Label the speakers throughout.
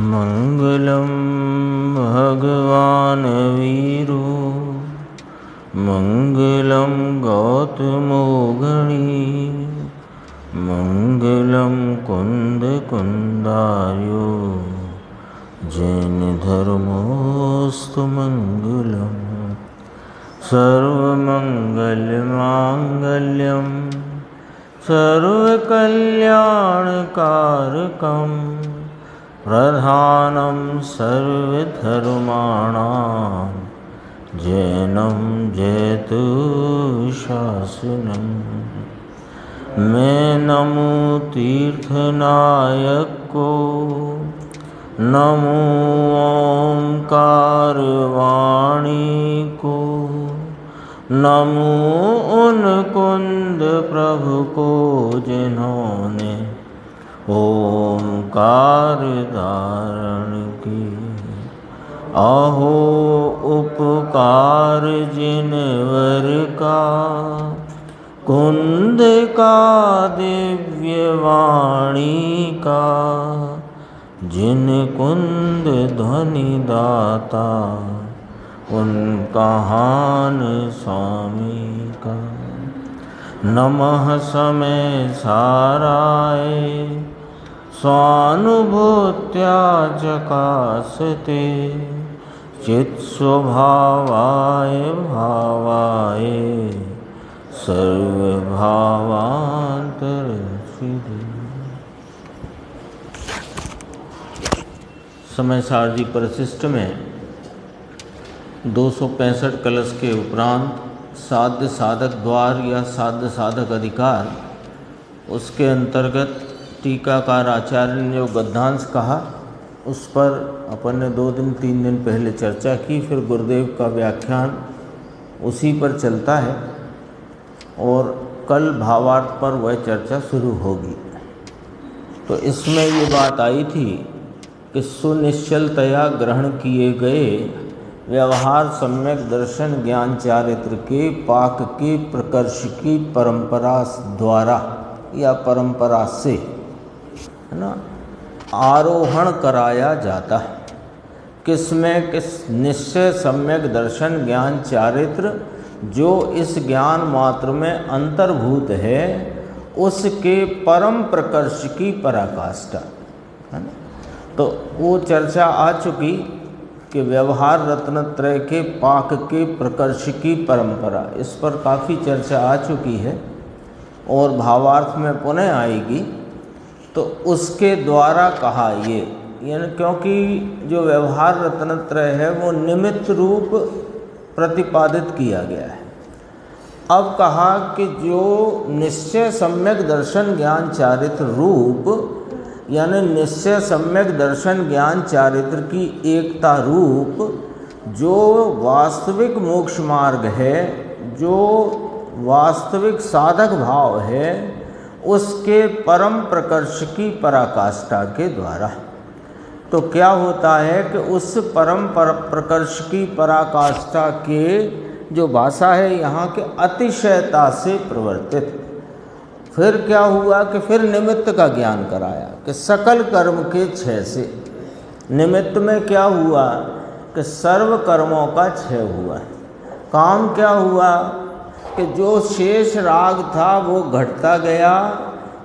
Speaker 1: मंगलम भगवान वीरो मंगलम गौतमो गणी मंगलम कुंद कुंदार्यो जैन धर्मोस्तु मंगलम सर्वमंगलमांगल्यम सर्वकल्याणकारकम प्रधानं सर्वधर्माणां जैनं जयतु शासनं। मैं नमो तीर्थनायक को, नमो ओंकार वाणी को, नमो उन कुंद प्रभु को जिन्होंने ओंकार धारण की। अहो उपकार जिनवर का, कुंद का दिव्य वाणी का, जिन कुंद ध्वनि दाता उनका हान स्वामी का। नमः समय साराय स्वानुभूत्या चकासते चित् स्वभावाय भावाय सर्वभावांतर सिद्धि। समय सारजी परिशिष्ट में 265 कलश के उपरांत साध्य साधक द्वार या साध्य साधक अधिकार, उसके अंतर्गत टीकाकार आचार्य ने जो गद्यांश कहा उस पर अपन ने 2-3 दिन पहले चर्चा की। फिर गुरुदेव का व्याख्यान उसी पर चलता है और कल भावार्थ पर वह चर्चा शुरू होगी। तो इसमें ये बात आई थी कि सुनिश्चलतया ग्रहण किए गए व्यवहार सम्यक दर्शन ज्ञान चारित्र के पाक के प्रकर्ष की परंपरा द्वारा या परंपरा से, है ना, आरोहण कराया जाता है। किसमें? किस निश्चय सम्यक दर्शन ज्ञान चारित्र जो इस ज्ञान मात्र में अंतर्भूत है, उसके परम प्रकर्ष की पराकाष्ठा, है ना। तो वो चर्चा आ चुकी कि व्यवहार रत्नत्रय के पाक के प्रकर्ष की परंपरा, इस पर काफ़ी चर्चा आ चुकी है और भावार्थ में पुनः आएगी। तो उसके द्वारा कहा ये, यानी क्योंकि जो व्यवहार रत्नत्रय है वो निमित्त रूप प्रतिपादित किया गया है। अब कहा कि जो निश्चय सम्यक दर्शन ज्ञान चारित्र रूप, यानी निश्चय सम्यक दर्शन ज्ञान चारित्र की एकता रूप जो वास्तविक मोक्ष मार्ग है, जो वास्तविक साधक भाव है, उसके परम प्रकर्ष की पराकाष्ठा के द्वारा। तो क्या होता है कि उस परम प्रकर्ष की पराकाष्ठा के जो भाषा है यहाँ के अतिशयता से प्रवर्तित। फिर क्या हुआ कि फिर निमित्त का ज्ञान कराया कि सकल कर्म के क्षय से। निमित्त में क्या हुआ कि सर्व कर्मों का क्षय हुआ। काम क्या हुआ कि जो शेष राग था वो घटता गया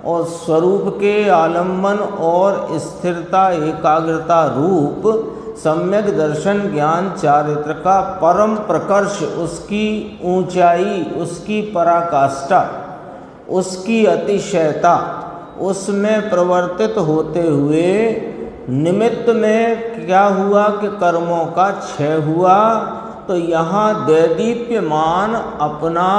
Speaker 1: और स्वरूप के आलम्बन और स्थिरता एकाग्रता रूप सम्यक दर्शन ज्ञान चारित्र का परम प्रकर्ष, उसकी ऊंचाई, उसकी पराकाष्ठा, उसकी अतिशयता, उसमें प्रवर्तित होते हुए निमित्त में क्या हुआ कि कर्मों का क्षय हुआ। तो यहाँ दैदीप्यमान अपना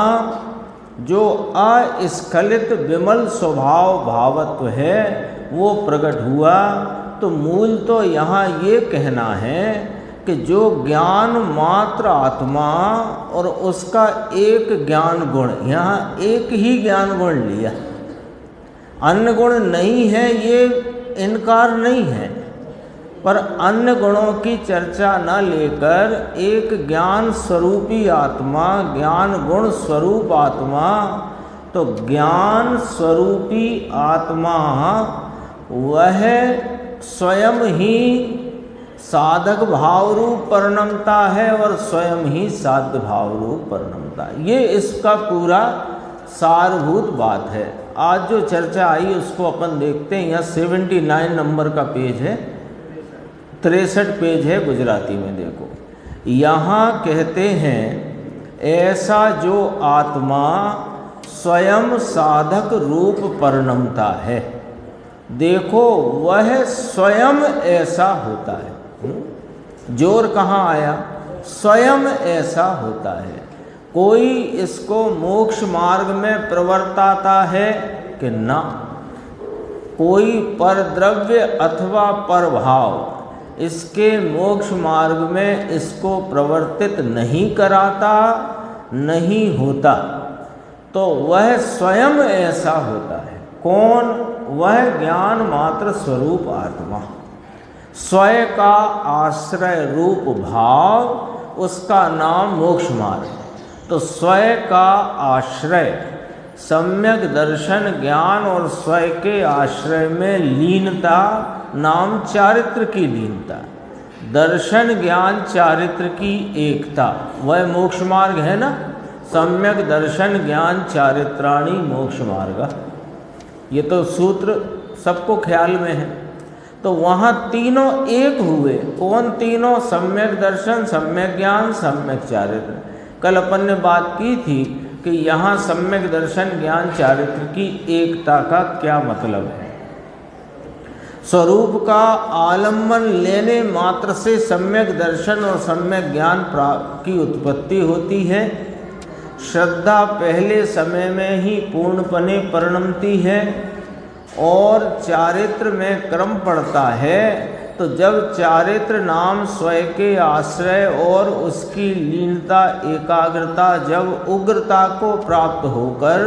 Speaker 1: जो अस्खलित विमल स्वभाव भावत्व है वो प्रकट हुआ। तो मूल तो यहाँ ये कहना है कि जो ज्ञान मात्र आत्मा और उसका एक ज्ञान गुण, यहाँ एक ही ज्ञान गुण लिया, अन्य गुण नहीं है, ये इनकार नहीं है, पर अन्य गुणों की चर्चा न लेकर एक ज्ञान स्वरूपी आत्मा, ज्ञान गुण स्वरूप आत्मा, तो ज्ञान स्वरूपी आत्मा वह स्वयं ही साधक भाव रूप परिणमता है और स्वयं ही साध्य भाव रूप परिणमता है। ये इसका पूरा सारभूत बात है। आज जो चर्चा आई उसको अपन देखते हैं। यहाँ 79 नंबर का पेज है, 63 पेज है गुजराती में। देखो यहाँ कहते हैं ऐसा जो आत्मा स्वयं साधक रूप परिणमता है, देखो वह स्वयं ऐसा होता है। जोर कहाँ आया? स्वयं ऐसा होता है। कोई इसको मोक्ष मार्ग में प्रवर्ताता है कि ना, कोई परद्रव्य अथवा परभाव इसके मोक्ष मार्ग में इसको प्रवर्तित नहीं कराता, नहीं होता, तो वह स्वयं ऐसा होता है। कौन? वह ज्ञान मात्र स्वरूप आत्मा, स्वयं का आश्रय रूप भाव, उसका नाम मोक्ष मार्ग। तो स्वयं का आश्रय, सम्यक दर्शन ज्ञान और स्वयं के आश्रय में लीनता नाम चारित्र की लीनता। दर्शन ज्ञान चारित्र की एकता, वह मोक्ष मार्ग है ना। सम्यक दर्शन ज्ञान चारित्राणि मोक्ष मार्ग, ये तो सूत्र सबको ख्याल में है। तो वहाँ तीनों एक हुए। कौन तीनों? सम्यक दर्शन, सम्यक ज्ञान, सम्यक चारित्र। कल अपन ने बात की थी कि यहाँ सम्यक दर्शन ज्ञान चारित्र की एकता का क्या मतलब है। स्वरूप का आलम्बन लेने मात्र से सम्यक दर्शन और सम्यक ज्ञान की उत्पत्ति होती है। श्रद्धा पहले समय में ही पूर्णपने परिणमती है और चारित्र में क्रम पड़ता है। तो जब चारित्र नाम स्वयं के आश्रय और उसकी लीनता एकाग्रता जब उग्रता को प्राप्त होकर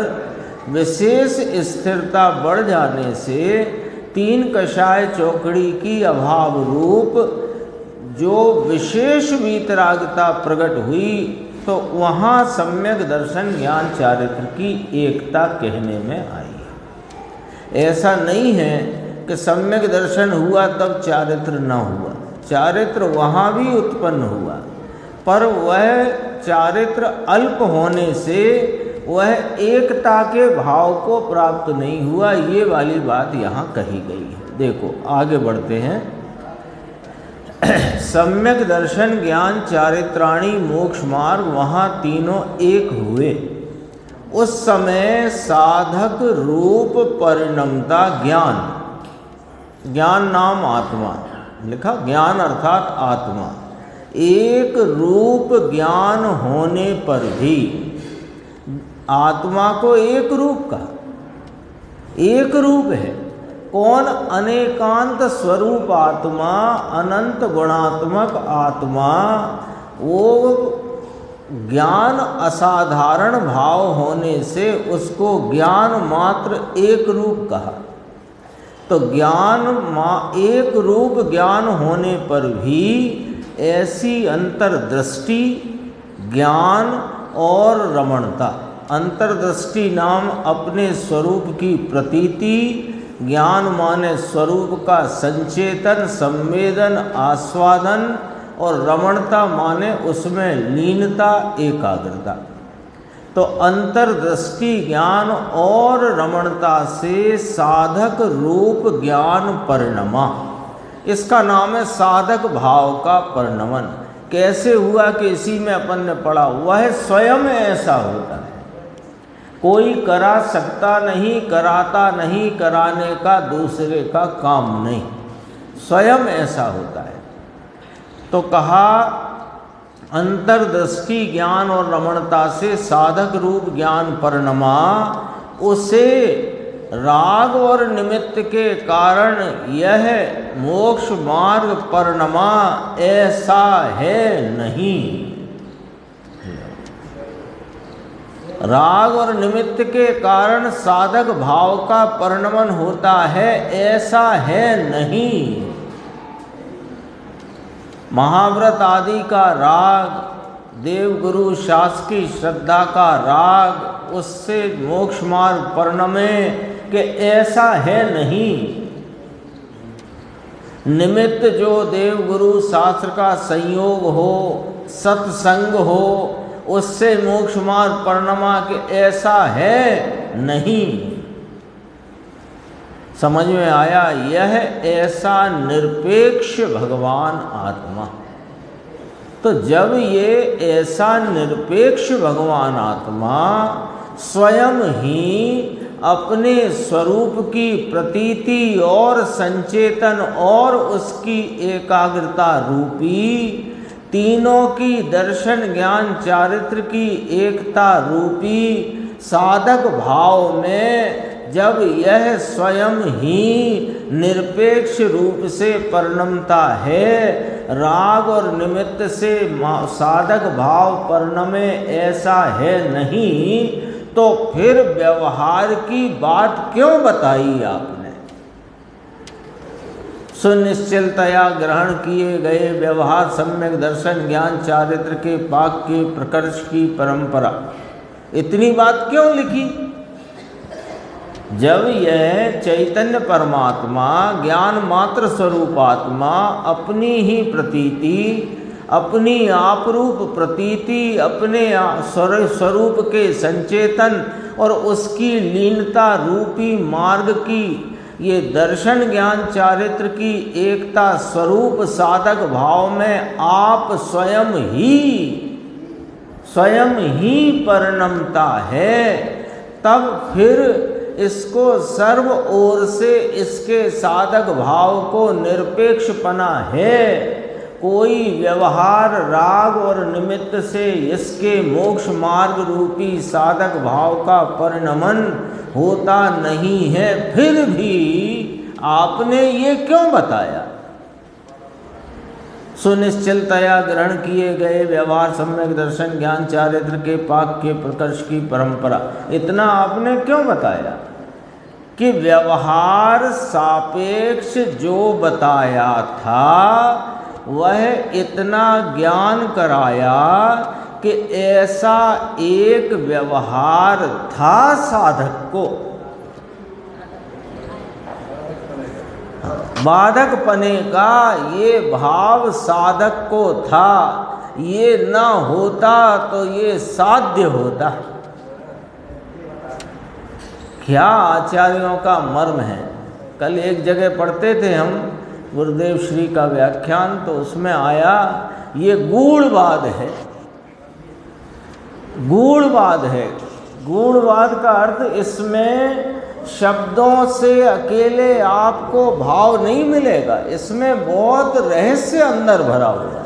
Speaker 1: विशेष स्थिरता बढ़ जाने से तीन कषाय चौकड़ी की अभाव रूप जो विशेष वीतरागता प्रकट हुई, तो वहाँ सम्यक दर्शन ज्ञान चारित्र की एकता कहने में आई। ऐसा नहीं है कि सम्यक दर्शन हुआ तब चारित्र न हुआ। चारित्र वहाँ भी उत्पन्न हुआ, पर वह चारित्र अल्प होने से वह एकता के भाव को प्राप्त नहीं हुआ। ये वाली बात यहाँ कही गई है। देखो आगे बढ़ते हैं। सम्यक दर्शन ज्ञान चारित्राणि मोक्ष मार्ग, वहाँ तीनों एक हुए। उस समय साधक रूप परिणमता ज्ञान, ज्ञान नाम आत्मा लिखा, ज्ञान अर्थात आत्मा, एक रूप ज्ञान होने पर भी आत्मा को एक रूप का, एक रूप है। कौन? अनेकांत स्वरूप आत्मा, अनंत गुणात्मक आत्मा। वो ज्ञान असाधारण भाव होने से उसको ज्ञान मात्र एक रूप कहा। तो ज्ञान एक रूप ज्ञान होने पर भी ऐसी अंतर्दृष्टि, ज्ञान और रमणता। अंतर्दृष्टि नाम अपने स्वरूप की प्रतीति, ज्ञान माने स्वरूप का संचेतन, संवेदन, आस्वादन, और रमणता माने उसमें लीनता, एकाग्रता। तो अंतर्दृष्टि ज्ञान और रमणता से साधक रूप ज्ञान परिणमा, इसका नाम है साधक भाव का परिणमन। कैसे हुआ कि इसी में अपन ने पढ़ा, वह स्वयं ऐसा होता है। कोई करा सकता नहीं, कराता नहीं, कराने का दूसरे का काम नहीं, स्वयं ऐसा होता है। तो कहा अंतर्दृष्टि ज्ञान और रमणता से साधक रूप ज्ञान परिणमा, उसे राग और निमित्त के कारण यह मोक्ष मार्ग परिणमा ऐसा है नहीं। राग और निमित्त के कारण साधक भाव का परिणमन होता है, ऐसा है नहीं। महाव्रत आदि का राग, देवगुरु शासकीय श्रद्धा का राग, उससे मोक्ष मार्ग परिणमे कि ऐसा है नहीं। निमित्त जो देव गुरु शास्त्र का संयोग हो, सत्संग हो, उससे मोक्ष मार्ग परिणमा के ऐसा है नहीं। समझ में आया? यह ऐसा निरपेक्ष भगवान आत्मा। तो जब ये ऐसा निरपेक्ष भगवान आत्मा स्वयं ही अपने स्वरूप की प्रतीति और संचेतन और उसकी एकाग्रता रूपी तीनों की दर्शन ज्ञान चारित्र की एकता रूपी साधक भाव में जब यह स्वयं ही निरपेक्ष रूप से परिणमता है, राग और निमित्त से साधक भाव परिणमे ऐसा है नहीं, तो फिर व्यवहार की बात क्यों बताई आपने? सुनिश्चलतया ग्रहण किए गए व्यवहार सम्यक दर्शन ज्ञान चारित्र के पाक के प्रकर्ष की परंपरा, इतनी बात क्यों लिखी? जब यह चैतन्य परमात्मा ज्ञान मात्र स्वरूपात्मा अपनी ही प्रतीति, अपनी आपरूप प्रतीति, अपने स्वरूप के संचेतन और उसकी लीनता रूपी मार्ग की ये दर्शन ज्ञान चारित्र की एकता स्वरूप साधक भाव में आप स्वयं ही परिणमता है, तब फिर इसको सर्व ओर से इसके साधक भाव को निरपेक्षपना है। कोई व्यवहार राग और निमित्त से इसके मोक्ष मार्ग रूपी साधक भाव का परिणमन होता नहीं है, फिर भी आपने ये क्यों बताया? सुनिश्चलतया ग्रहण किए गए व्यवहार सम्यक दर्शन ज्ञान चारित्र के पाक के प्रकर्ष की परंपरा, इतना आपने क्यों बताया? कि व्यवहार सापेक्ष जो बताया था वह इतना ज्ञान कराया कि ऐसा एक व्यवहार था साधक को, बाधक पने का ये भाव साधक को था, ये न होता तो ये साध्य होता। क्या आचार्यों का मर्म है। कल एक जगह पढ़ते थे हम गुरुदेव श्री का व्याख्यान, तो उसमें आया ये गूढ़वाद है। गूढ़वाद है। गूढ़वाद का अर्थ इसमें शब्दों से अकेले आपको भाव नहीं मिलेगा, इसमें बहुत रहस्य अंदर भरा हुआ है।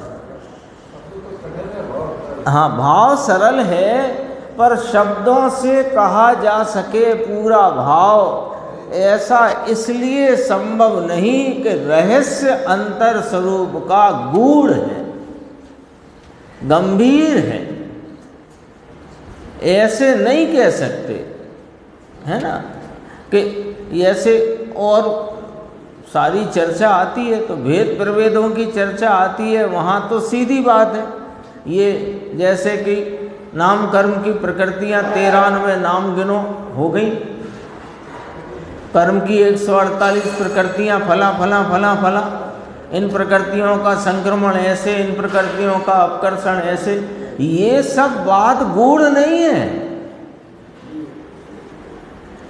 Speaker 1: हाँ, भाव सरल है पर शब्दों से कहा जा सके पूरा भाव ऐसा इसलिए संभव नहीं कि रहस्य अंतर स्वरूप का गूढ़ है, गंभीर है, ऐसे नहीं कह सकते, है ना? कि ऐसे और सारी चर्चा आती है तो भेद प्रभेदों की चर्चा आती है, वहाँ तो सीधी बात है। ये जैसे कि नाम कर्म की प्रकृतियाँ 93 नाम गिनो हो गई, कर्म की 148 प्रकृतियाँ फला फला फला फला, इन प्रकृतियों का संक्रमण ऐसे, इन प्रकृतियों का अपकर्षण ऐसे, ये सब बात गूढ़ नहीं है।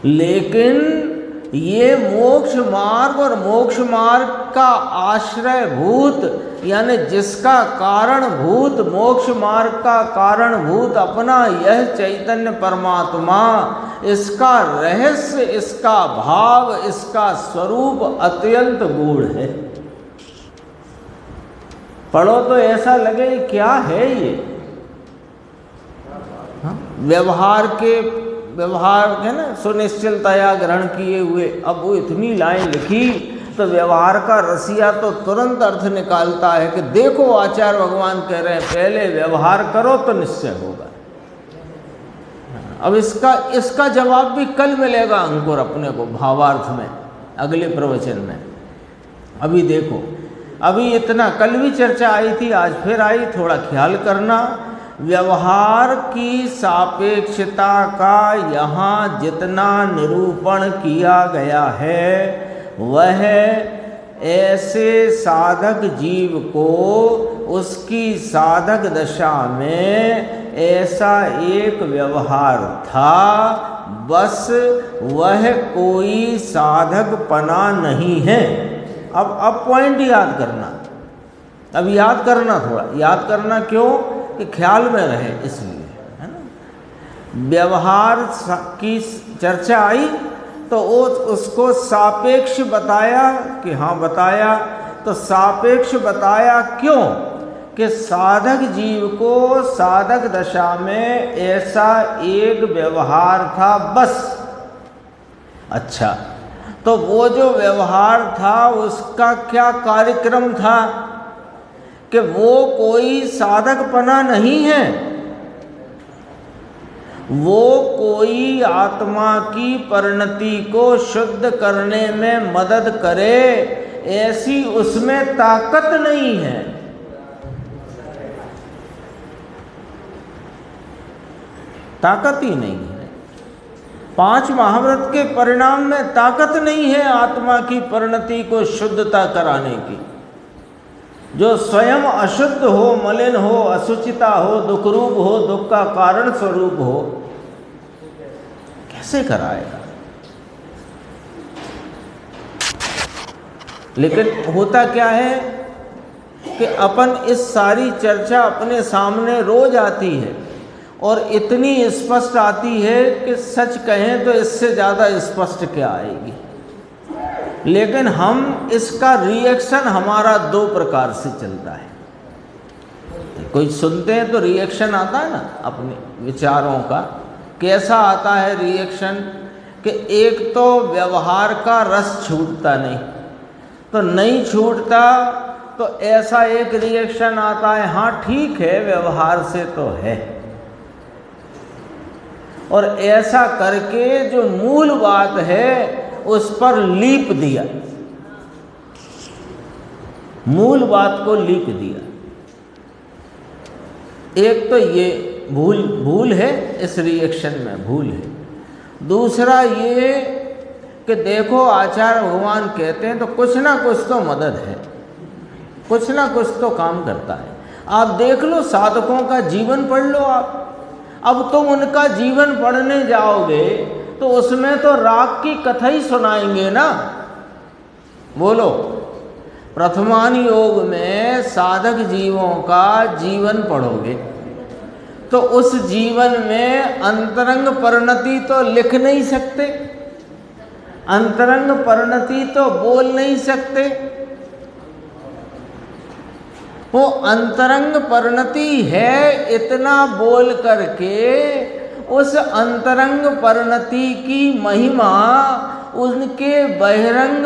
Speaker 1: लेकिन ये मोक्ष मार्ग और मोक्ष मार्ग का आश्रय भूत यानी जिसका कारण भूत, मोक्ष मार्ग का कारण भूत अपना यह चैतन्य परमात्मा, इसका रहस्य, इसका भाव, इसका स्वरूप अत्यंत गूढ़ है। पढ़ो तो ऐसा लगे क्या है ये। व्यवहार है ना, सुनिश्चलतया ग्रहण किए हुए। अब वो इतनी लाइन लिखी तो व्यवहार का रसिया तो तुरंत अर्थ निकालता है कि देखो आचार्य भगवान कह रहे हैं पहले व्यवहार करो तो निश्चय होगा। अब इसका जवाब भी कल मिलेगा अंकुर अपने को भावार्थ में, अगले प्रवचन में। अभी देखो, अभी इतना कल भी चर्चा आई थी, आज फिर आई, थोड़ा ख्याल करना। व्यवहार की सापेक्षता का यहाँ जितना निरूपण किया गया है वह ऐसे साधक जीव को उसकी साधक दशा में ऐसा एक व्यवहार था, बस वह कोई साधक पना नहीं है। अब पॉइंट याद करना, अब याद करना, थोड़ा याद करना, क्यों कि ख्याल में रहे, इसलिए, है ना। व्यवहार की चर्चा आई तो उसको सापेक्ष बताया कि हाँ बताया, तो सापेक्ष बताया क्यों कि साधक जीव को साधक दशा में ऐसा एक व्यवहार था, बस। अच्छा, तो वो जो व्यवहार था उसका क्या कार्यक्रम था कि वो कोई साधकपना नहीं है, वो कोई आत्मा की परिणति को शुद्ध करने में मदद करे, ऐसी उसमें ताकत नहीं है। ताकत ही नहीं है। 5 महाव्रत के परिणाम में ताकत नहीं है आत्मा की परिणति को शुद्धता कराने की। जो स्वयं अशुद्ध हो, मलिन हो, असुचिता हो, दुख रूप हो, दुख का कारण स्वरूप हो, कैसे कराएगा? लेकिन होता क्या है कि अपन इस सारी चर्चा अपने सामने रोज आती है और इतनी स्पष्ट आती है कि सच कहें तो इससे ज़्यादा स्पष्ट क्या आएगी। लेकिन हम इसका रिएक्शन हमारा 2 प्रकार से चलता है। कोई सुनते हैं तो रिएक्शन आता है ना अपने विचारों का। कैसा आता है रिएक्शन कि एक तो व्यवहार का रस छूटता नहीं, तो नहीं छूटता तो ऐसा एक रिएक्शन आता है, हाँ ठीक है व्यवहार से तो है, और ऐसा करके जो मूल बात है उस पर लीप दिया, मूल बात को लीप दिया। एक तो ये भूल है, इस रिएक्शन में भूल है। दूसरा ये कि देखो आचार्य भगवान कहते हैं तो कुछ ना कुछ तो मदद है, कुछ ना कुछ तो काम करता है। आप देख लो, साधकों का जीवन पढ़ लो आप। अब तुम उनका जीवन पढ़ने जाओगे तो उसमें तो राग की कथा ही सुनाएंगे ना। बोलो, प्रथमान योग में साधक जीवों का जीवन पढ़ोगे तो उस जीवन में अंतरंग परिणति तो लिख नहीं सकते, अंतरंग परिणति तो बोल नहीं सकते। वो अंतरंग परिणति है इतना बोल करके उस अंतरंग परिणति की महिमा उनके बहिरंग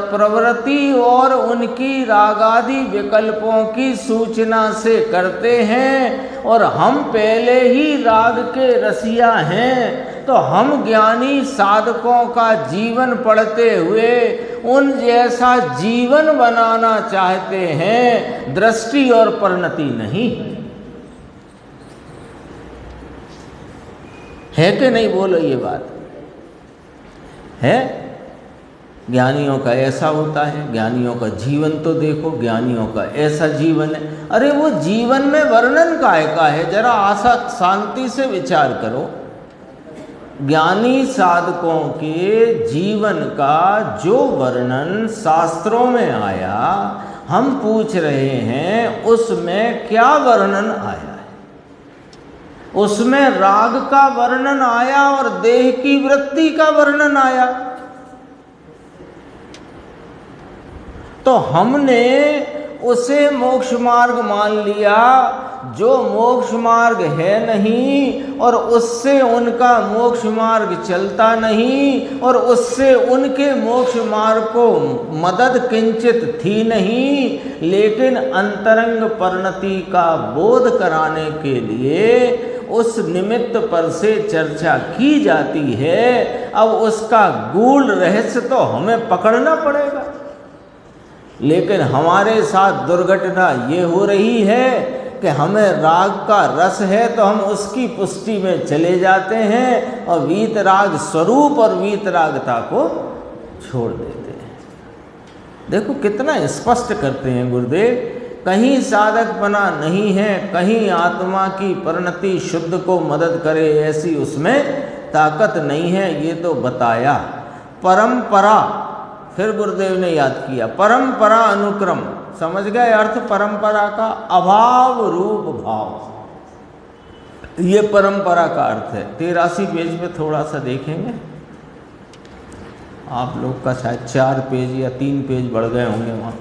Speaker 1: प्रवृत्ति और उनकी रागादि विकल्पों की सूचना से करते हैं। और हम पहले ही राग के रसिया हैं तो हम ज्ञानी साधकों का जीवन पढ़ते हुए उन जैसा जीवन बनाना चाहते हैं, दृष्टि और परिणति नहीं। है कि नहीं? बोलो, ये बात है। ज्ञानियों का ऐसा होता है, ज्ञानियों का जीवन तो देखो, ज्ञानियों का ऐसा जीवन है। अरे वो जीवन में वर्णन काहे का है? जरा आशा शांति से विचार करो। ज्ञानी साधकों के जीवन का जो वर्णन शास्त्रों में आया, हम पूछ रहे हैं उसमें क्या वर्णन आया? उसमें राग का वर्णन आया और देह की वृत्ति का वर्णन आया। तो हमने उसे मोक्ष मार्ग मान लिया जो मोक्ष मार्ग है नहीं, और उससे उनका मोक्ष मार्ग चलता नहीं, और उससे उनके मोक्ष मार्ग को मदद किंचित थी नहीं। लेकिन अंतरंग परिणति का बोध कराने के लिए उस निमित्त पर से चर्चा की जाती है। अब उसका गूढ़ रहस्य तो हमें पकड़ना पड़ेगा। लेकिन हमारे साथ दुर्घटना ये हो रही है कि हमें राग का रस है तो हम उसकी पुष्टि में चले जाते हैं और वीतराग स्वरूप और वीतरागता को छोड़ देते हैं। देखो कितना स्पष्ट करते हैं गुरुदेव, कहीं साधकपना नहीं है, कहीं आत्मा की परिणति शुद्ध को मदद करे ऐसी उसमें ताकत नहीं है, ये तो बताया। परंपरा, फिर गुरुदेव ने याद किया, परंपरा अनुक्रम, समझ गए अर्थ परंपरा का? अभाव रूप भाव, ये परंपरा का अर्थ है। 83 पेज पे थोड़ा सा देखेंगे, आप लोग का शायद 4 पेज या 3 पेज बढ़ गए होंगे वहाँ।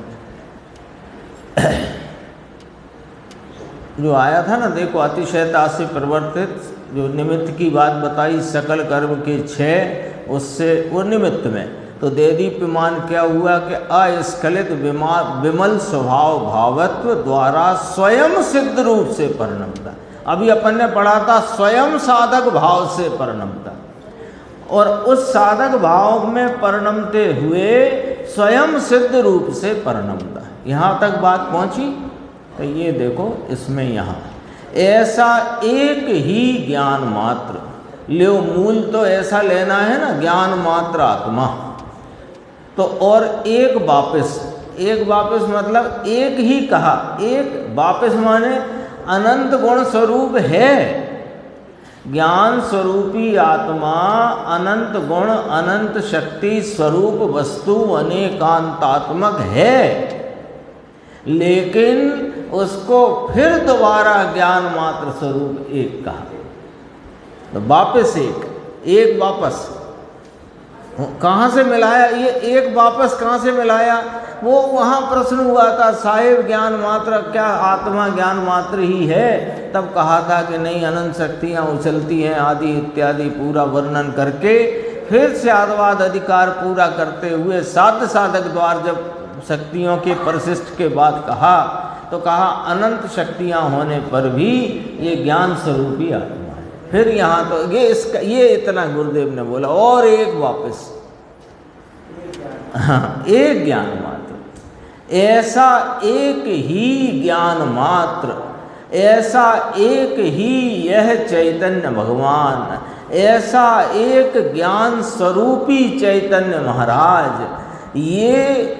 Speaker 1: जो आया था ना, देखो अतिशयता से प्रवर्तित, जो निमित्त की बात बताई, सकल कर्म के 6, उससे वो निमित्त में तो देदीप्यमान क्या हुआ कि अस्खलित विमल स्वभाव भावत्व द्वारा स्वयं सिद्ध रूप से परिणमता। अभी अपन ने पढ़ा था स्वयं साधक भाव से परिणमता, और उस साधक भाव में परिणमते हुए स्वयं सिद्ध रूप से परिणमता। यहाँ तक बात पहुँची? तो ये देखो इसमें यहाँ ऐसा एक ही ज्ञान मात्र, लो मूल तो ऐसा लेना है ना, ज्ञान मात्र आत्मा। तो और एक वापस मतलब एक ही कहा, एक वापस माने अनंत गुण स्वरूप है। ज्ञान स्वरूपी आत्मा अनंत गुण अनंत शक्ति स्वरूप वस्तु अनेकांतात्मक है, लेकिन उसको फिर दोबारा ज्ञान मात्र स्वरूप एक कहा। तो वापस एक वापस कहाँ से मिलाया? ये एक वापस कहाँ से मिलाया? वो वहाँ प्रश्न हुआ था, साहिब ज्ञान मात्र क्या आत्मा ज्ञान मात्र ही है? तब कहा था कि नहीं, अनंत शक्तियाँ उछलती हैं आदि इत्यादि पूरा वर्णन करके फिर से आद्वाद अधिकार पूरा करते हुए साध्य साधक द्वार जब शक्तियों के परिशिष्ट के बाद कहा, तो कहा अनंत शक्तियाँ होने पर भी ये ज्ञान स्वरूपी आत्मा। फिर यहाँ तो ये इतना गुरुदेव ने बोला, और एक वापस, हाँ, एक ज्ञान मात्र, ऐसा एक ही ज्ञान मात्र, ऐसा एक ही यह चैतन्य भगवान, ऐसा एक ज्ञान स्वरूपी चैतन्य महाराज, ये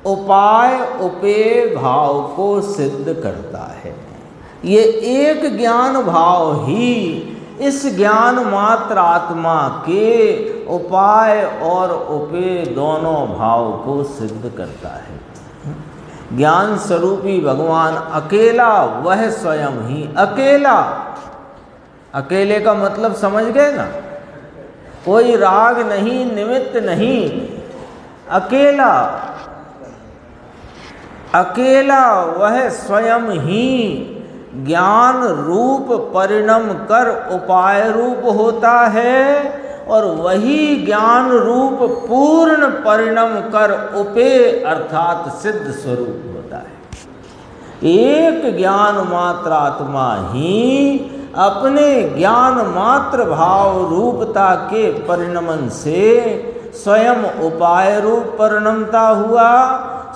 Speaker 1: उपाय उपेय भाव को सिद्ध करता है। ये एक ज्ञान भाव ही इस ज्ञान मात्र आत्मा के उपाय और उपेय दोनों भाव को सिद्ध करता है। ज्ञान स्वरूपी भगवान अकेला, वह स्वयं ही अकेला। अकेले का मतलब समझ गए ना? कोई राग नहीं, निमित्त नहीं, अकेला। अकेला वह स्वयं ही ज्ञान रूप परिणम कर उपाय रूप होता है, और वही ज्ञान रूप पूर्ण परिणम कर उपेय अर्थात सिद्ध स्वरूप होता है। एक ज्ञान मात्र आत्मा ही अपने ज्ञान मात्र भाव रूपता के परिणमन से स्वयं उपाय रूप परिणमता हुआ,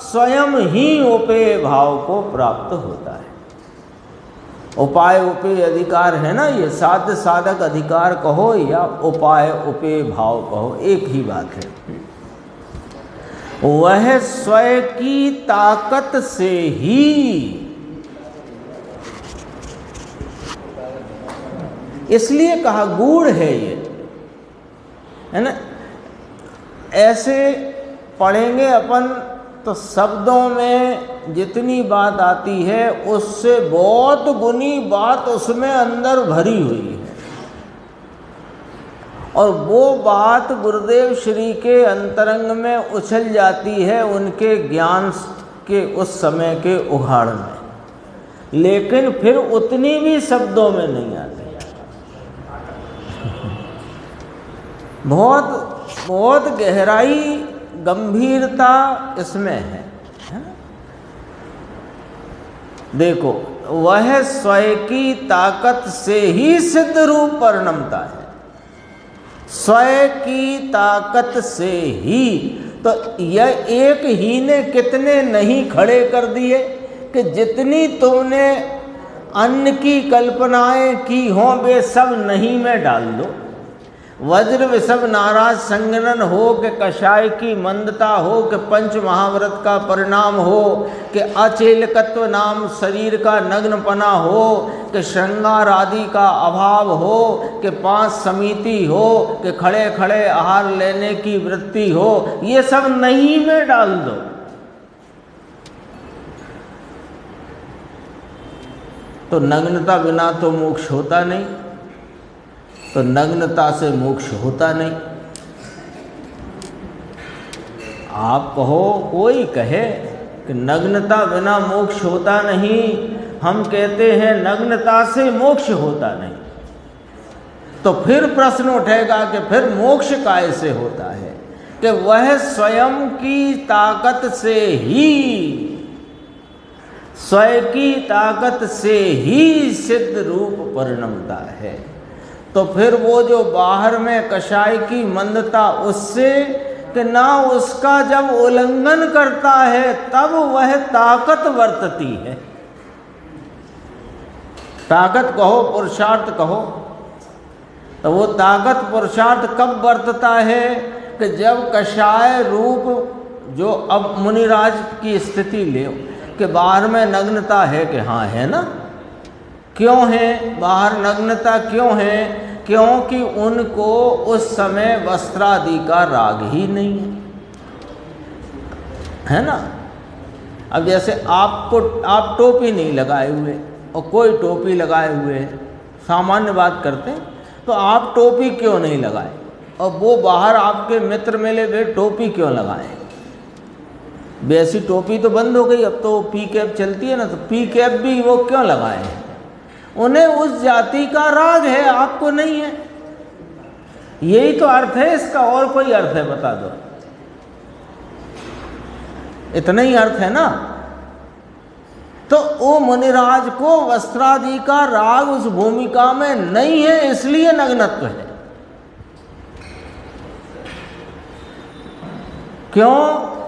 Speaker 1: स्वयं ही उपेय भाव को प्राप्त होता है। उपाय उपेय अधिकार है ना, ये साध्य साधक अधिकार कहो या उपाय उपेय भाव कहो, एक ही बात है। वह स्वयं की ताकत से ही, इसलिए कहा गूढ़ है ये, है ना। ऐसे पढ़ेंगे अपन तो शब्दों में जितनी बात आती है उससे बहुत गुनी बात उसमें अंदर भरी हुई है, और वो बात गुरुदेव श्री के अंतरंग में उछल जाती है उनके ज्ञान के उस समय के उघाड़ में, लेकिन फिर उतनी भी शब्दों में नहीं आती। बहुत गहराई गंभीरता इसमें है। देखो, वह स्वयं की ताकत से ही सिद्ध रूप परिणमता है, स्वयं की ताकत से ही। तो यह एक ही ने कितने नहीं खड़े कर दिए कि जितनी तुमने अन्न की कल्पनाएं की हों वे सब नहीं में डाल दो। वज्र विषभ नाराज संगनन हो, कि कषाय की मंदता हो, कि पंच महाव्रत का परिणाम हो, कि अचेलकत्व नाम शरीर का नग्नपना हो, कि श्रृंगार आदि का अभाव हो, कि 5 समिति हो, कि खड़े खड़े आहार लेने की वृत्ति हो, ये सब नहीं में डाल दो। तो नग्नता बिना तो मोक्ष होता नहीं, तो नग्नता से मोक्ष होता नहीं। आप कहो, कोई कहे कि नग्नता बिना मोक्ष होता नहीं, हम कहते हैं नग्नता से मोक्ष होता नहीं, तो फिर प्रश्न उठेगा कि फिर मोक्ष कैसे होता है? कि वह स्वयं की ताकत से ही, स्वयं की ताकत से ही सिद्ध रूप परिणमता है। तो फिर वो जो बाहर में कषाय की मंदता, उससे कि ना उसका जब उल्लंघन करता है तब वह ताकत वर्तती है। ताकत कहो, पुरुषार्थ कहो, तो वो ताकत पुरुषार्थ कब वर्तता है? कि जब कषाय रूप जो अब मुनिराज की स्थिति ले, कि बाहर में नग्नता है, कि हाँ है ना, क्यों है बाहर नग्नता, क्यों है? क्योंकि उनको उस समय वस्त्रादि का राग ही नहीं है ना। अब जैसे आप टोपी नहीं लगाए हुए और कोई टोपी लगाए हुए है, सामान्य बात करते हैं, तो आप टोपी क्यों नहीं लगाए? और वो बाहर आपके मित्र मिले, वे टोपी क्यों लगाए? वैसी टोपी तो बंद हो गई, अब तो पी कैप चलती है ना, तो पी कैप भी वो क्यों लगाए हैं? उन्हें उस जाति का राग है, आपको नहीं है। यही तो अर्थ है इसका, और कोई अर्थ है बता दो? इतना ही अर्थ है ना। तो वो मुनिराज को वस्त्रादि का राग उस भूमिका में नहीं है, इसलिए नग्नत्व है। क्यों?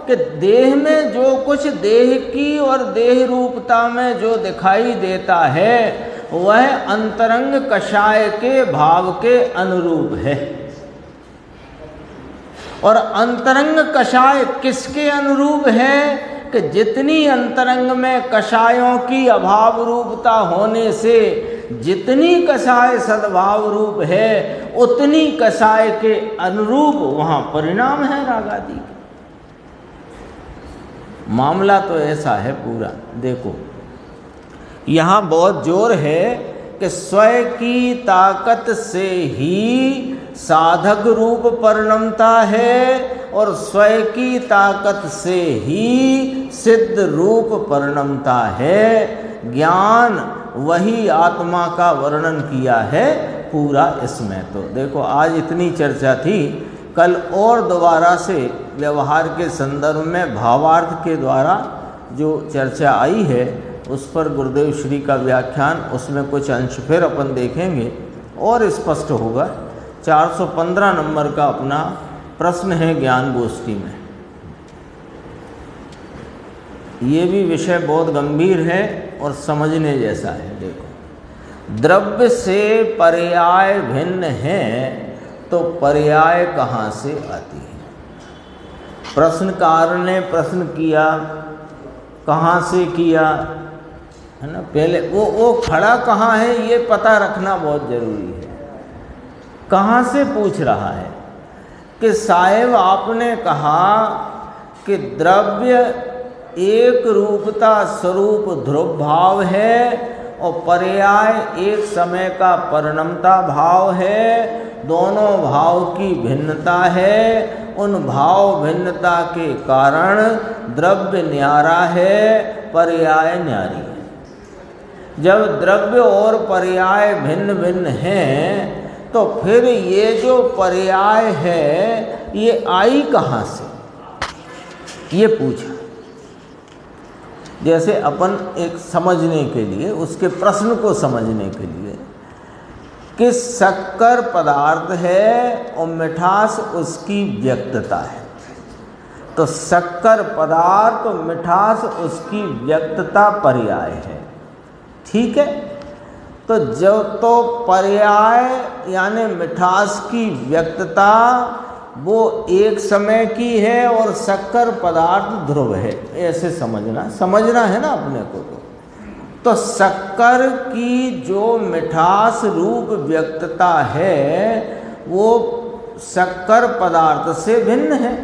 Speaker 1: कि देह में जो कुछ देह की और देह रूपता में जो दिखाई देता है वह अंतरंग कषाय के भाव के अनुरूप है। और अंतरंग कषाय किसके अनुरूप है? कि जितनी अंतरंग में कषायों की अभाव रूपता होने से जितनी कषाय सद्भाव रूप है, उतनी कषाय के अनुरूप वहाँ परिणाम है राग आदि के। मामला तो ऐसा है पूरा। देखो, यहाँ बहुत जोर है कि स्वयं की ताकत से ही साधक रूप परिणमता है और स्वयं की ताकत से ही सिद्ध रूप परिणमता है। ज्ञान वही आत्मा का वर्णन किया है पूरा इसमें। तो देखो, आज इतनी चर्चा थी, कल और दोबारा से व्यवहार के संदर्भ में भावार्थ के द्वारा जो चर्चा आई है उस पर गुरुदेव श्री का व्याख्यान, उसमें कुछ अंश फिर अपन देखेंगे और स्पष्ट होगा। 415 नंबर का अपना प्रश्न है ज्ञान गोष्ठी में। ये भी विषय बहुत गंभीर है और समझने जैसा है। देखो, द्रव्य से पर्याय भिन्न है तो पर्याय कहाँ से आती है? प्रश्नकार ने प्रश्न किया, कहाँ से किया, है ना। पहले वो खड़ा कहाँ है ये पता रखना बहुत जरूरी है। कहाँ से पूछ रहा है? कि साहेब आपने कहा कि द्रव्य एक रूपता स्वरूप ध्रुव भाव है और पर्याय एक समय का परिणमता भाव है। दोनों भाव की भिन्नता है, उन भाव भिन्नता के कारण द्रव्य न्यारा है, पर्याय न्यारी है। जब द्रव्य और पर्याय भिन्न भिन्न हैं तो फिर ये जो पर्याय है ये आई कहाँ से, ये पूछा। जैसे अपन एक समझने के लिए, उसके प्रश्न को समझने के लिए कि शक्कर पदार्थ है और मिठास उसकी व्यक्तता है, तो शक्कर पदार्थ और मिठास उसकी व्यक्तता पर्याय है, ठीक है। तो जो तो पर्याय यानी मिठास की व्यक्तता वो एक समय की है और शक्कर पदार्थ ध्रुव है, ऐसे समझना है ना अपने को। तो शक्कर की जो मिठास रूप व्यक्तता है वो शक्कर पदार्थ से भिन्न है,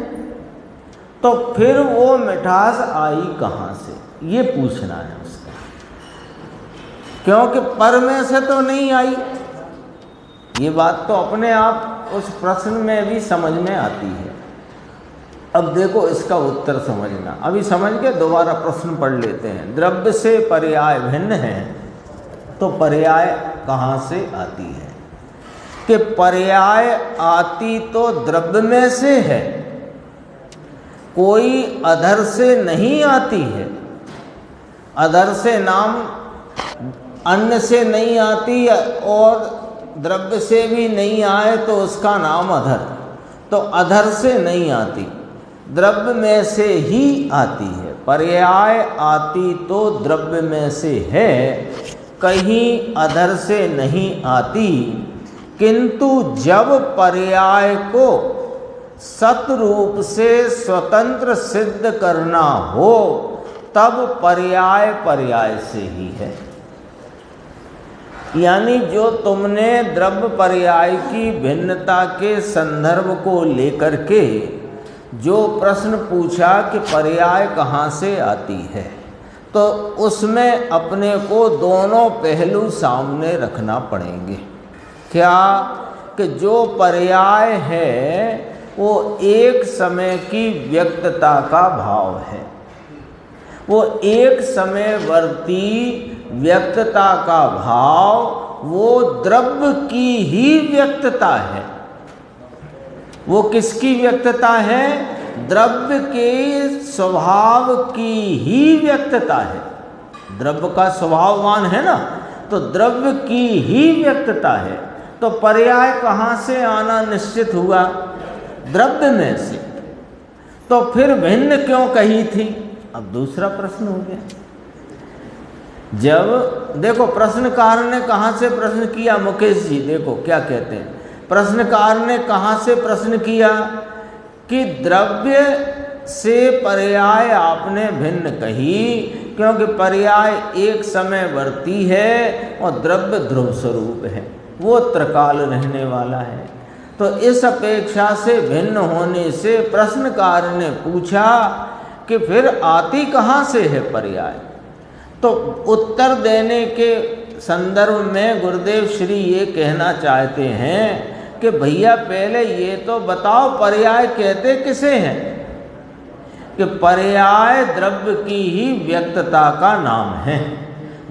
Speaker 1: तो फिर वो मिठास आई कहाँ से, ये पूछना है उसका। क्योंकि पर में से तो नहीं आई, ये बात तो अपने आप उस प्रश्न में भी समझ में आती है। अब देखो इसका उत्तर समझना, अभी समझ के दोबारा प्रश्न पढ़ लेते हैं। द्रव्य से पर्याय भिन्न है तो पर्याय कहाँ से आती है? कि पर्याय आती तो द्रव्य में से है, कोई अधर से नहीं आती है। अधर से नाम अन्न से नहीं आती और द्रव्य से भी नहीं आए तो उसका नाम अधर, तो अधर से नहीं आती, द्रव्य में से ही आती है। पर्याय आती तो द्रव्य में से है, कहीं अधर से नहीं आती। किंतु जब पर्याय को सतरूप से स्वतंत्र सिद्ध करना हो तब पर्याय पर्याय से ही है। यानी जो तुमने द्रव्य पर्याय की भिन्नता के संदर्भ को लेकर के जो प्रश्न पूछा कि पर्याय कहाँ से आती है, तो उसमें अपने को दोनों पहलू सामने रखना पड़ेंगे। क्या कि जो पर्याय है वो एक समय की व्यक्तता का भाव है, वो एक समयवर्ती व्यक्तता का भाव वो द्रव्य की ही व्यक्तता है। वो किसकी व्यक्तता है? द्रव्य के स्वभाव की ही व्यक्तता है। द्रव्य का स्वभाववान है ना, तो द्रव्य की ही व्यक्तता है। तो पर्याय कहाँ से आना निश्चित हुआ? द्रव्य में से। तो फिर भिन्न क्यों कही थी? अब दूसरा प्रश्न हो गया। जब देखो प्रश्नकार ने कहाँ से प्रश्न किया, मुकेश जी देखो क्या कहते हैं। प्रश्नकार ने कहाँ से प्रश्न किया कि द्रव्य से पर्याय आपने भिन्न कही, क्योंकि पर्याय एक समयवर्ती है और द्रव्य ध्रुव स्वरूप है, वो त्रिकाल रहने वाला है। तो इस अपेक्षा से भिन्न होने से प्रश्नकार ने पूछा कि फिर आती कहाँ से है पर्याय? तो उत्तर देने के संदर्भ में गुरुदेव श्री ये कहना चाहते हैं कि भैया पहले ये तो बताओ पर्याय कहते किसे हैं? कि पर्याय द्रव्य की ही व्यक्तता का नाम है।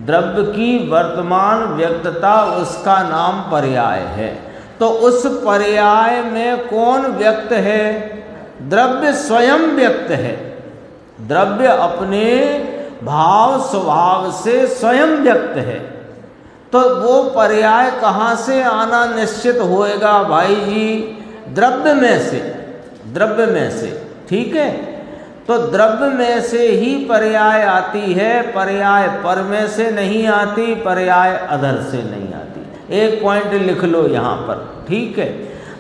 Speaker 1: द्रव्य की वर्तमान व्यक्तता उसका नाम पर्याय है। तो उस पर्याय में कौन व्यक्त है? द्रव्य स्वयं व्यक्त है। द्रव्य अपने भाव स्वभाव से स्वयं व्यक्त है। तो वो पर्याय कहाँ से आना निश्चित होएगा भाई जी? द्रव्य में से, द्रव्य में से, ठीक है। तो द्रव्य में से ही पर्याय आती है, पर्याय पर में से नहीं आती, पर्याय अधर से नहीं आती। एक पॉइंट लिख लो यहाँ पर, ठीक है।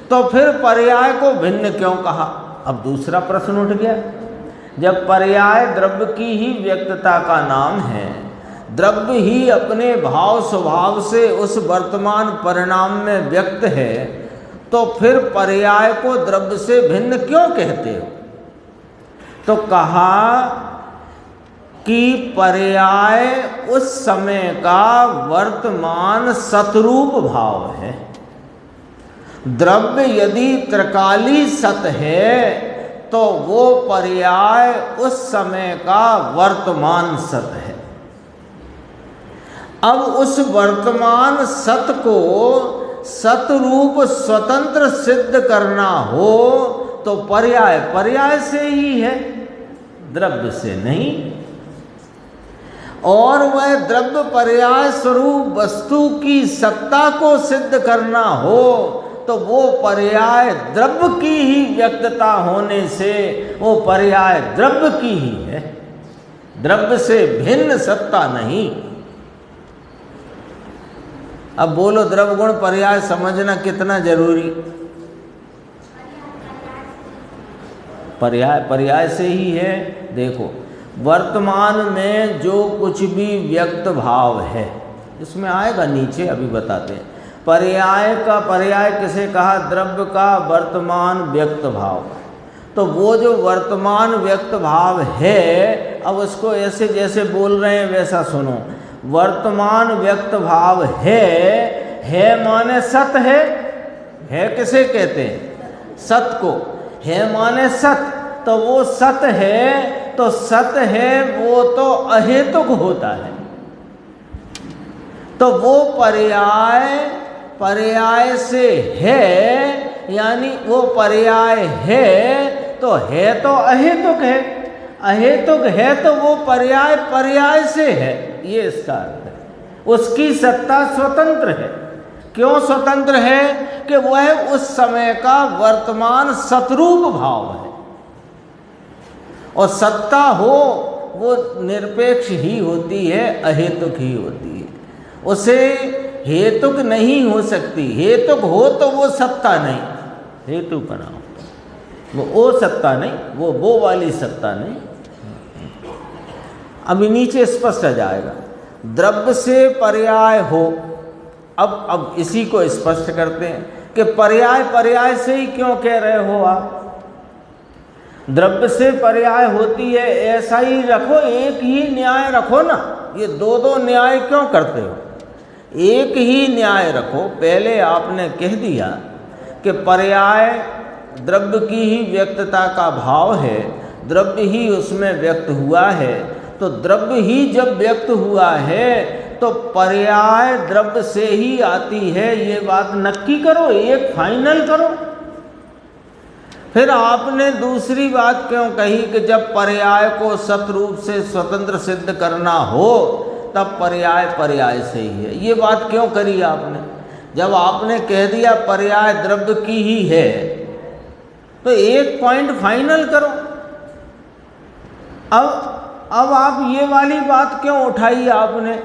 Speaker 1: तो फिर पर्याय को भिन्न क्यों कहा? अब दूसरा प्रश्न उठ गया। जब पर्याय द्रव्य की ही व्यक्तता का नाम है, द्रव्य ही अपने भाव स्वभाव से उस वर्तमान परिणाम में व्यक्त है, तो फिर पर्याय को द्रव्य से भिन्न क्यों कहते हो? तो कहा कि पर्याय उस समय का वर्तमान सतरूप भाव है। द्रव्य यदि त्रिकाली सत है तो वो पर्याय उस समय का वर्तमान सत है। अब उस वर्तमान सत को सतरूप स्वतंत्र सिद्ध करना हो तो पर्याय पर्याय से ही है, द्रव्य से नहीं। और वह द्रव्य पर्याय स्वरूप वस्तु की सत्ता को सिद्ध करना हो तो वो पर्याय द्रव्य की ही व्यक्तता होने से वो पर्याय द्रव्य की ही है, द्रव्य से भिन्न सत्ता नहीं। अब बोलो द्रव्य गुण पर्याय समझना कितना जरूरी। पर्याय पर्याय से ही है। देखो वर्तमान में जो कुछ भी व्यक्त भाव है, इसमें आएगा नीचे, अभी बताते हैं। पर्याय का पर्याय किसे कहा? द्रव्य का वर्तमान व्यक्त भाव। तो वो जो वर्तमान व्यक्त भाव है, अब उसको ऐसे जैसे बोल रहे हैं वैसा सुनो। वर्तमान व्यक्त भाव है माने सत है किसे कहते हैं? सत को। है माने सत, तो वो सत है, तो सत है वो तो अहेतुक होता है। तो वो पर्याय से है, यानी वो पर्याय है तो अहेतुक है। अहेतुक है तो वो पर्याय से है, ये इसका अर्थ है। उसकी सत्ता स्वतंत्र है। क्यों स्वतंत्र है? कि वह उस समय का वर्तमान सतरूप भाव है। और सत्ता हो वो निरपेक्ष ही होती है, अहेतुक ही होती है। उसे हेतुक नहीं हो सकती। हेतुक हो तो वो सत्ता नहीं, हेतु का नाम वो सत्ता नहीं, वो वाली सत्ता नहीं। अभी नीचे स्पष्ट आ जाएगा। द्रव्य से पर्याय हो। अब इसी को स्पष्ट करते हैं कि पर्याय से ही क्यों कह रहे हो आप? द्रव्य से पर्याय होती है, ऐसा ही रखो, एक ही न्याय रखो ना। ये दो न्याय क्यों करते हो? एक ही न्याय रखो। पहले आपने कह दिया कि पर्याय द्रव्य की ही व्यक्तता का भाव है, द्रव्य ही उसमें व्यक्त हुआ है। तो द्रव्य ही जब व्यक्त हुआ है तो पर्याय द्रव्य से ही आती है, ये बात नक्की करो, एक फाइनल करो। फिर आपने दूसरी बात क्यों कही कि जब पर्याय को सतरूप से स्वतंत्र सिद्ध करना हो तब पर्याय से ही है? ये बात क्यों करी आपने? जब आपने कह दिया पर्याय द्रव्य की ही है तो एक पॉइंट फाइनल करो। अब आप ये वाली बात क्यों उठाई आपने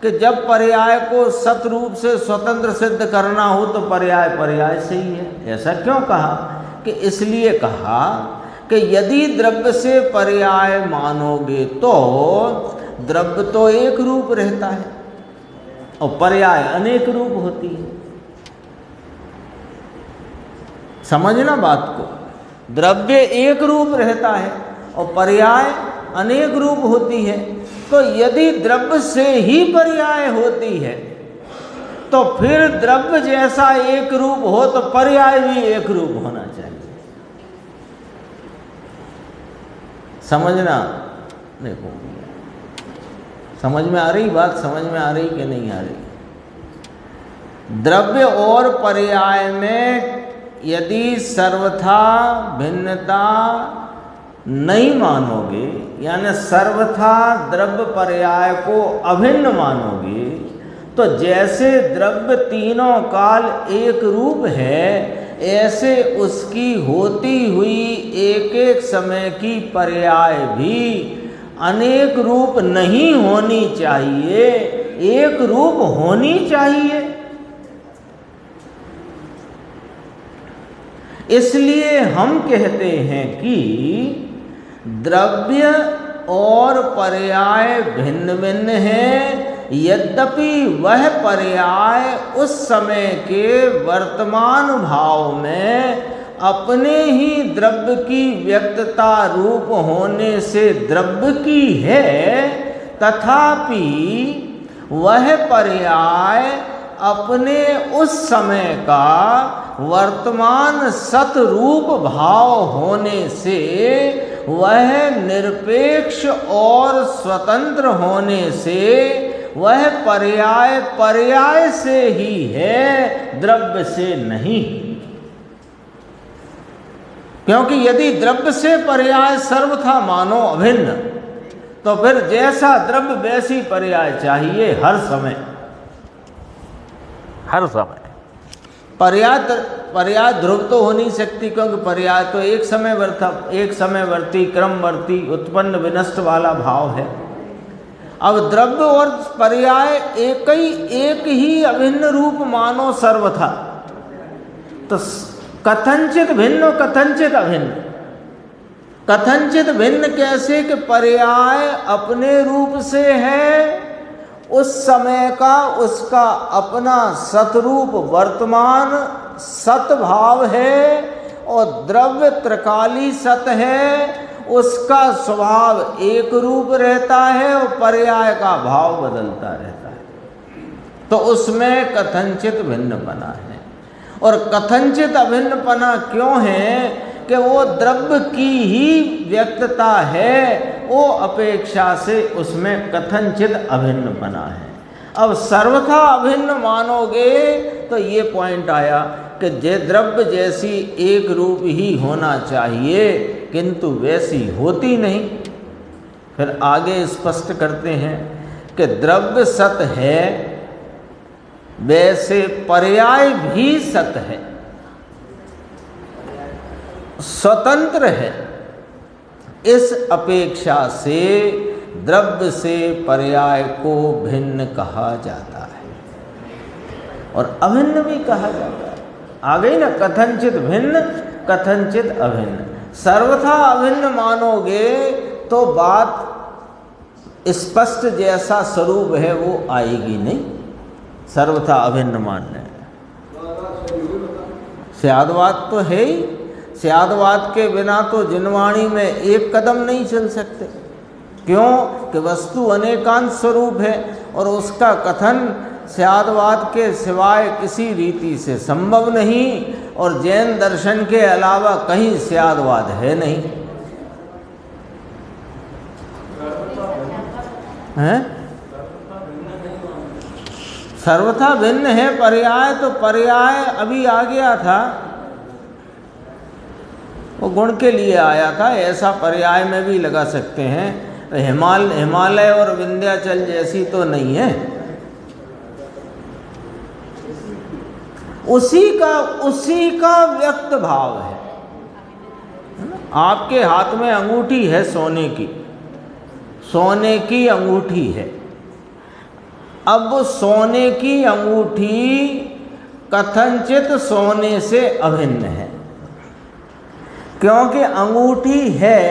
Speaker 1: कि जब पर्याय को सतरूप से स्वतंत्र सिद्ध करना हो तो पर्याय से ही है? ऐसा क्यों कहा? कि इसलिए कहा कि यदि द्रव्य से पर्याय मानोगे तो द्रव्य तो एक रूप रहता है और पर्याय अनेक रूप होती है। समझना बात को। द्रव्य एक रूप रहता है और पर्याय अनेक रूप होती है। तो यदि द्रव्य से ही पर्याय होती है तो फिर द्रव्य जैसा एक रूप हो तो पर्याय भी एक रूप होना चाहिए। समझना। देखो समझ में आ रही बात? समझ में आ रही कि नहीं आ रही? द्रव्य और पर्याय में यदि सर्वथा भिन्नता नहीं मानोगे, यानी सर्वथा द्रव्य पर्याय को अभिन्न मानोगे, तो जैसे द्रव्य तीनों काल एक रूप है, ऐसे उसकी होती हुई एक एक समय की पर्याय भी अनेक रूप नहीं होनी चाहिए, एक रूप होनी चाहिए। इसलिए हम कहते हैं कि द्रव्य और पर्याय भिन्न भिन्न हैं, यद्यपि वह पर्याय उस समय के वर्तमान भाव में अपने ही द्रव्य की व्यक्तता रूप होने से द्रव्य की है, तथापि वह पर्याय अपने उस समय का वर्तमान सतरूप भाव होने से वह निरपेक्ष और स्वतंत्र होने से वह पर्याय से ही है, द्रव्य से नहीं। क्योंकि यदि द्रव्य से पर्याय सर्वथा मानो अभिन्न, तो फिर जैसा द्रव्य वैसी पर्याय चाहिए हर समय। हर समय पर्याय ध्रुव तो हो नहीं सकती, क्योंकि पर्याय तो एक समयवर्ती क्रमवर्ती उत्पन्न विनष्ट वाला भाव है। अब द्रव्य और पर्याय एक ही अभिन्न रूप मानो सर्वथा। तो कथंचित भिन्न कथंचित अभिन्न। कथंचित भिन्न कैसे कि पर्याय अपने रूप से है, उस समय का उसका अपना सतरूप वर्तमान सतभाव है, और द्रव्य त्रिकाली सत है, उसका स्वभाव एक रूप रहता है और पर्याय का भाव बदलता रहता है। तो उसमें कथंचित भिन्न बना है। और कथंचित अभिन्नपना क्यों है कि वो द्रव्य की ही व्यक्तता है, वो अपेक्षा से उसमें कथंचित अभिन्न बना है। अब सर्वथा अभिन्न मानोगे तो ये पॉइंट आया कि जे द्रव्य जैसी एक रूप ही होना चाहिए, किंतु वैसी होती नहीं। फिर आगे स्पष्ट करते हैं कि द्रव्य सत है, वैसे पर्याय भी सत है, स्वतंत्र है। इस अपेक्षा से द्रव्य से पर्याय को भिन्न कहा जाता है और अभिन्न भी कहा जाता है। आ गई ना, कथंचित भिन्न कथंचित अभिन्न। सर्वथा अभिन्न मानोगे तो बात स्पष्ट जैसा स्वरूप है वो आएगी नहीं। सर्वथा अभिन्न मानने स्यादवाद तो है ही। स्यादवाद के बिना तो जिनवाणी में एक कदम नहीं चल सकते। क्यों कि वस्तु अनेकांत स्वरूप है और उसका कथन स्यादवाद के सिवाय किसी रीति से संभव नहीं, और जैन दर्शन के अलावा कहीं स्यादवाद है नहीं है। सर्वथा भिन्न है पर्याय। तो पर्याय अभी आ गया था, वो गुण के लिए आया था। ऐसा पर्याय में भी लगा सकते हैं। हिमालय और विंध्याचल जैसी तो नहीं है। उसी का व्यक्त भाव है। आपके हाथ में अंगूठी है सोने की अंगूठी है। अब सोने की अंगूठी कथंचित सोने से अभिन्न है, क्योंकि अंगूठी है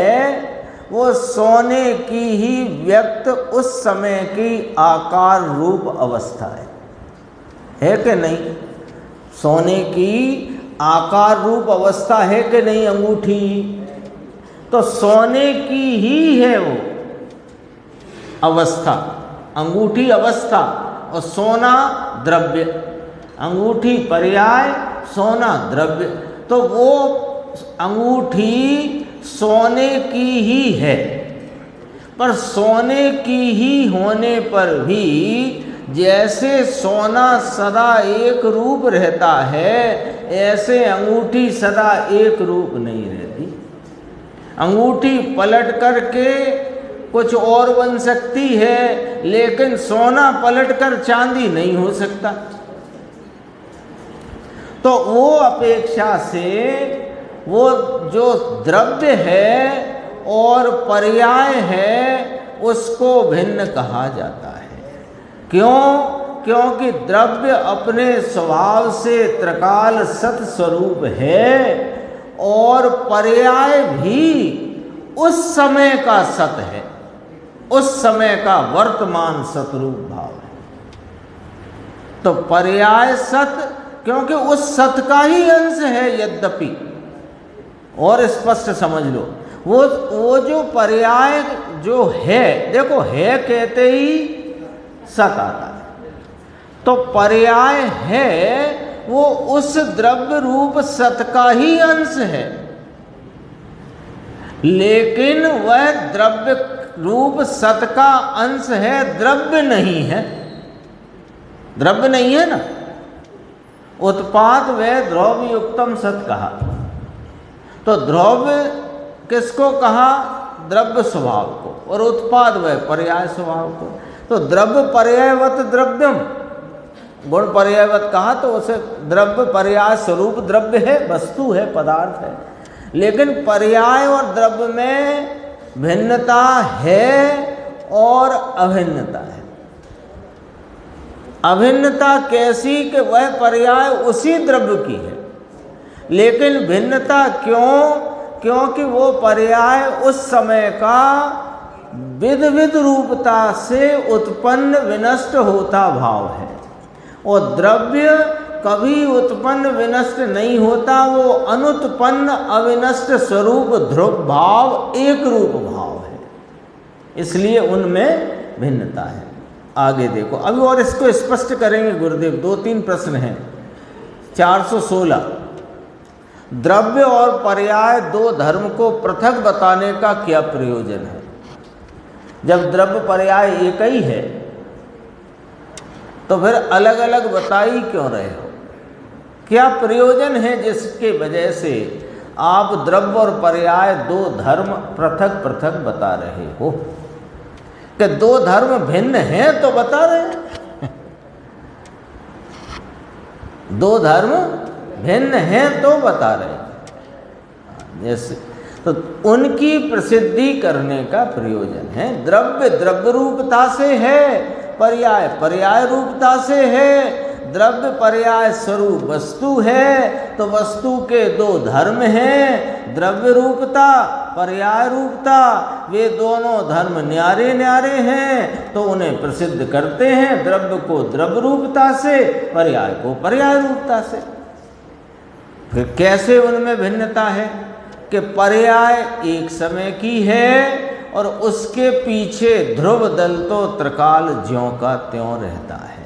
Speaker 1: वो सोने की ही व्यक्त उस समय की आकार रूप अवस्था है कि नहीं? सोने की आकार रूप अवस्था है कि नहीं अंगूठी? तो सोने की ही है वो अवस्था, अंगूठी अवस्था, और सोना द्रव्य। अंगूठी पर्याय, सोना द्रव्य। तो वो अंगूठी सोने की ही है, पर सोने की ही होने पर भी जैसे सोना सदा एक रूप रहता है, ऐसे अंगूठी सदा एक रूप नहीं रहती। अंगूठी पलट करके कुछ और बन सकती है, लेकिन सोना पलटकर चांदी नहीं हो सकता। तो वो अपेक्षा से वो जो द्रव्य है और पर्याय है उसको भिन्न कहा जाता है। क्यों? क्योंकि द्रव्य अपने स्वभाव से त्रिकाल सत स्वरूप है और पर्याय भी उस समय का सत है, उस समय का वर्तमान सतरूप भाव है। तो पर्याय सत, क्योंकि उस सत का ही अंश है। यद्यपि और स्पष्ट समझ लो, वो जो पर्याय जो है, देखो है कहते ही सत आता है। तो पर्याय है वो उस द्रव्य रूप सत का ही अंश है, लेकिन वह द्रव्य रूप सत का अंश है, द्रव्य नहीं है। द्रव्य नहीं है ना। उत्पाद व द्रव्य युक्तम सत कहा। तो द्रव्य किसको कहा? द्रव्य स्वभाव को, और उत्पाद व पर्याय स्वभाव को। तो द्रव्य पर्यायवत द्रव्यम, गुण पर्यायवत कहा तो उसे द्रव्य पर्याय स्वरूप द्रव्य है, वस्तु है, पदार्थ है। लेकिन पर्याय और द्रव्य में भिन्नता है, और अभिन्नता है। अभिन्नता कैसी कि वह पर्याय उसी द्रव्य की है, लेकिन भिन्नता क्यों? क्योंकि वो पर्याय उस समय का विध विध रूपता से उत्पन्न विनष्ट होता भाव है, और द्रव्य कभी उत्पन्न विनष्ट नहीं होता, वो अनुत्पन्न अविनष्ट स्वरूप ध्रुव भाव एक रूप भाव है, इसलिए उनमें भिन्नता है। आगे देखो अभी और इसको स्पष्ट करेंगे गुरुदेव। 2-3 प्रश्न हैं। 416 द्रव्य और पर्याय दो धर्म को पृथक बताने का क्या प्रयोजन है? जब द्रव्य पर्याय एक ही है तो फिर अलग अलग बताई क्यों रहे हो? क्या प्रयोजन है जिसके वजह से आप द्रव्य और पर्याय दो धर्म पृथक पृथक बता रहे हो? कि दो धर्म भिन्न हैं तो बता रहे हैं। दो धर्म भिन्न हैं तो बता रहे हैं, जैसे तो उनकी प्रसिद्धि करने का प्रयोजन है। द्रव्य द्रव्य रूपता से है, पर्याय पर्याय रूपता से है। द्रव्य पर्याय स्वरूप वस्तु है, तो वस्तु के दो धर्म हैं, द्रव्य रूपता पर्याय रूपता। वे दोनों धर्म न्यारे न्यारे हैं तो उन्हें प्रसिद्ध करते हैं, द्रव्य को द्रव्य रूपता से, पर्याय को पर्याय रूपता से। फिर कैसे उनमें भिन्नता है? कि पर्याय एक समय की है और उसके पीछे ध्रुव दल तो त्रिकाल ज्यों का त्यों रहता है।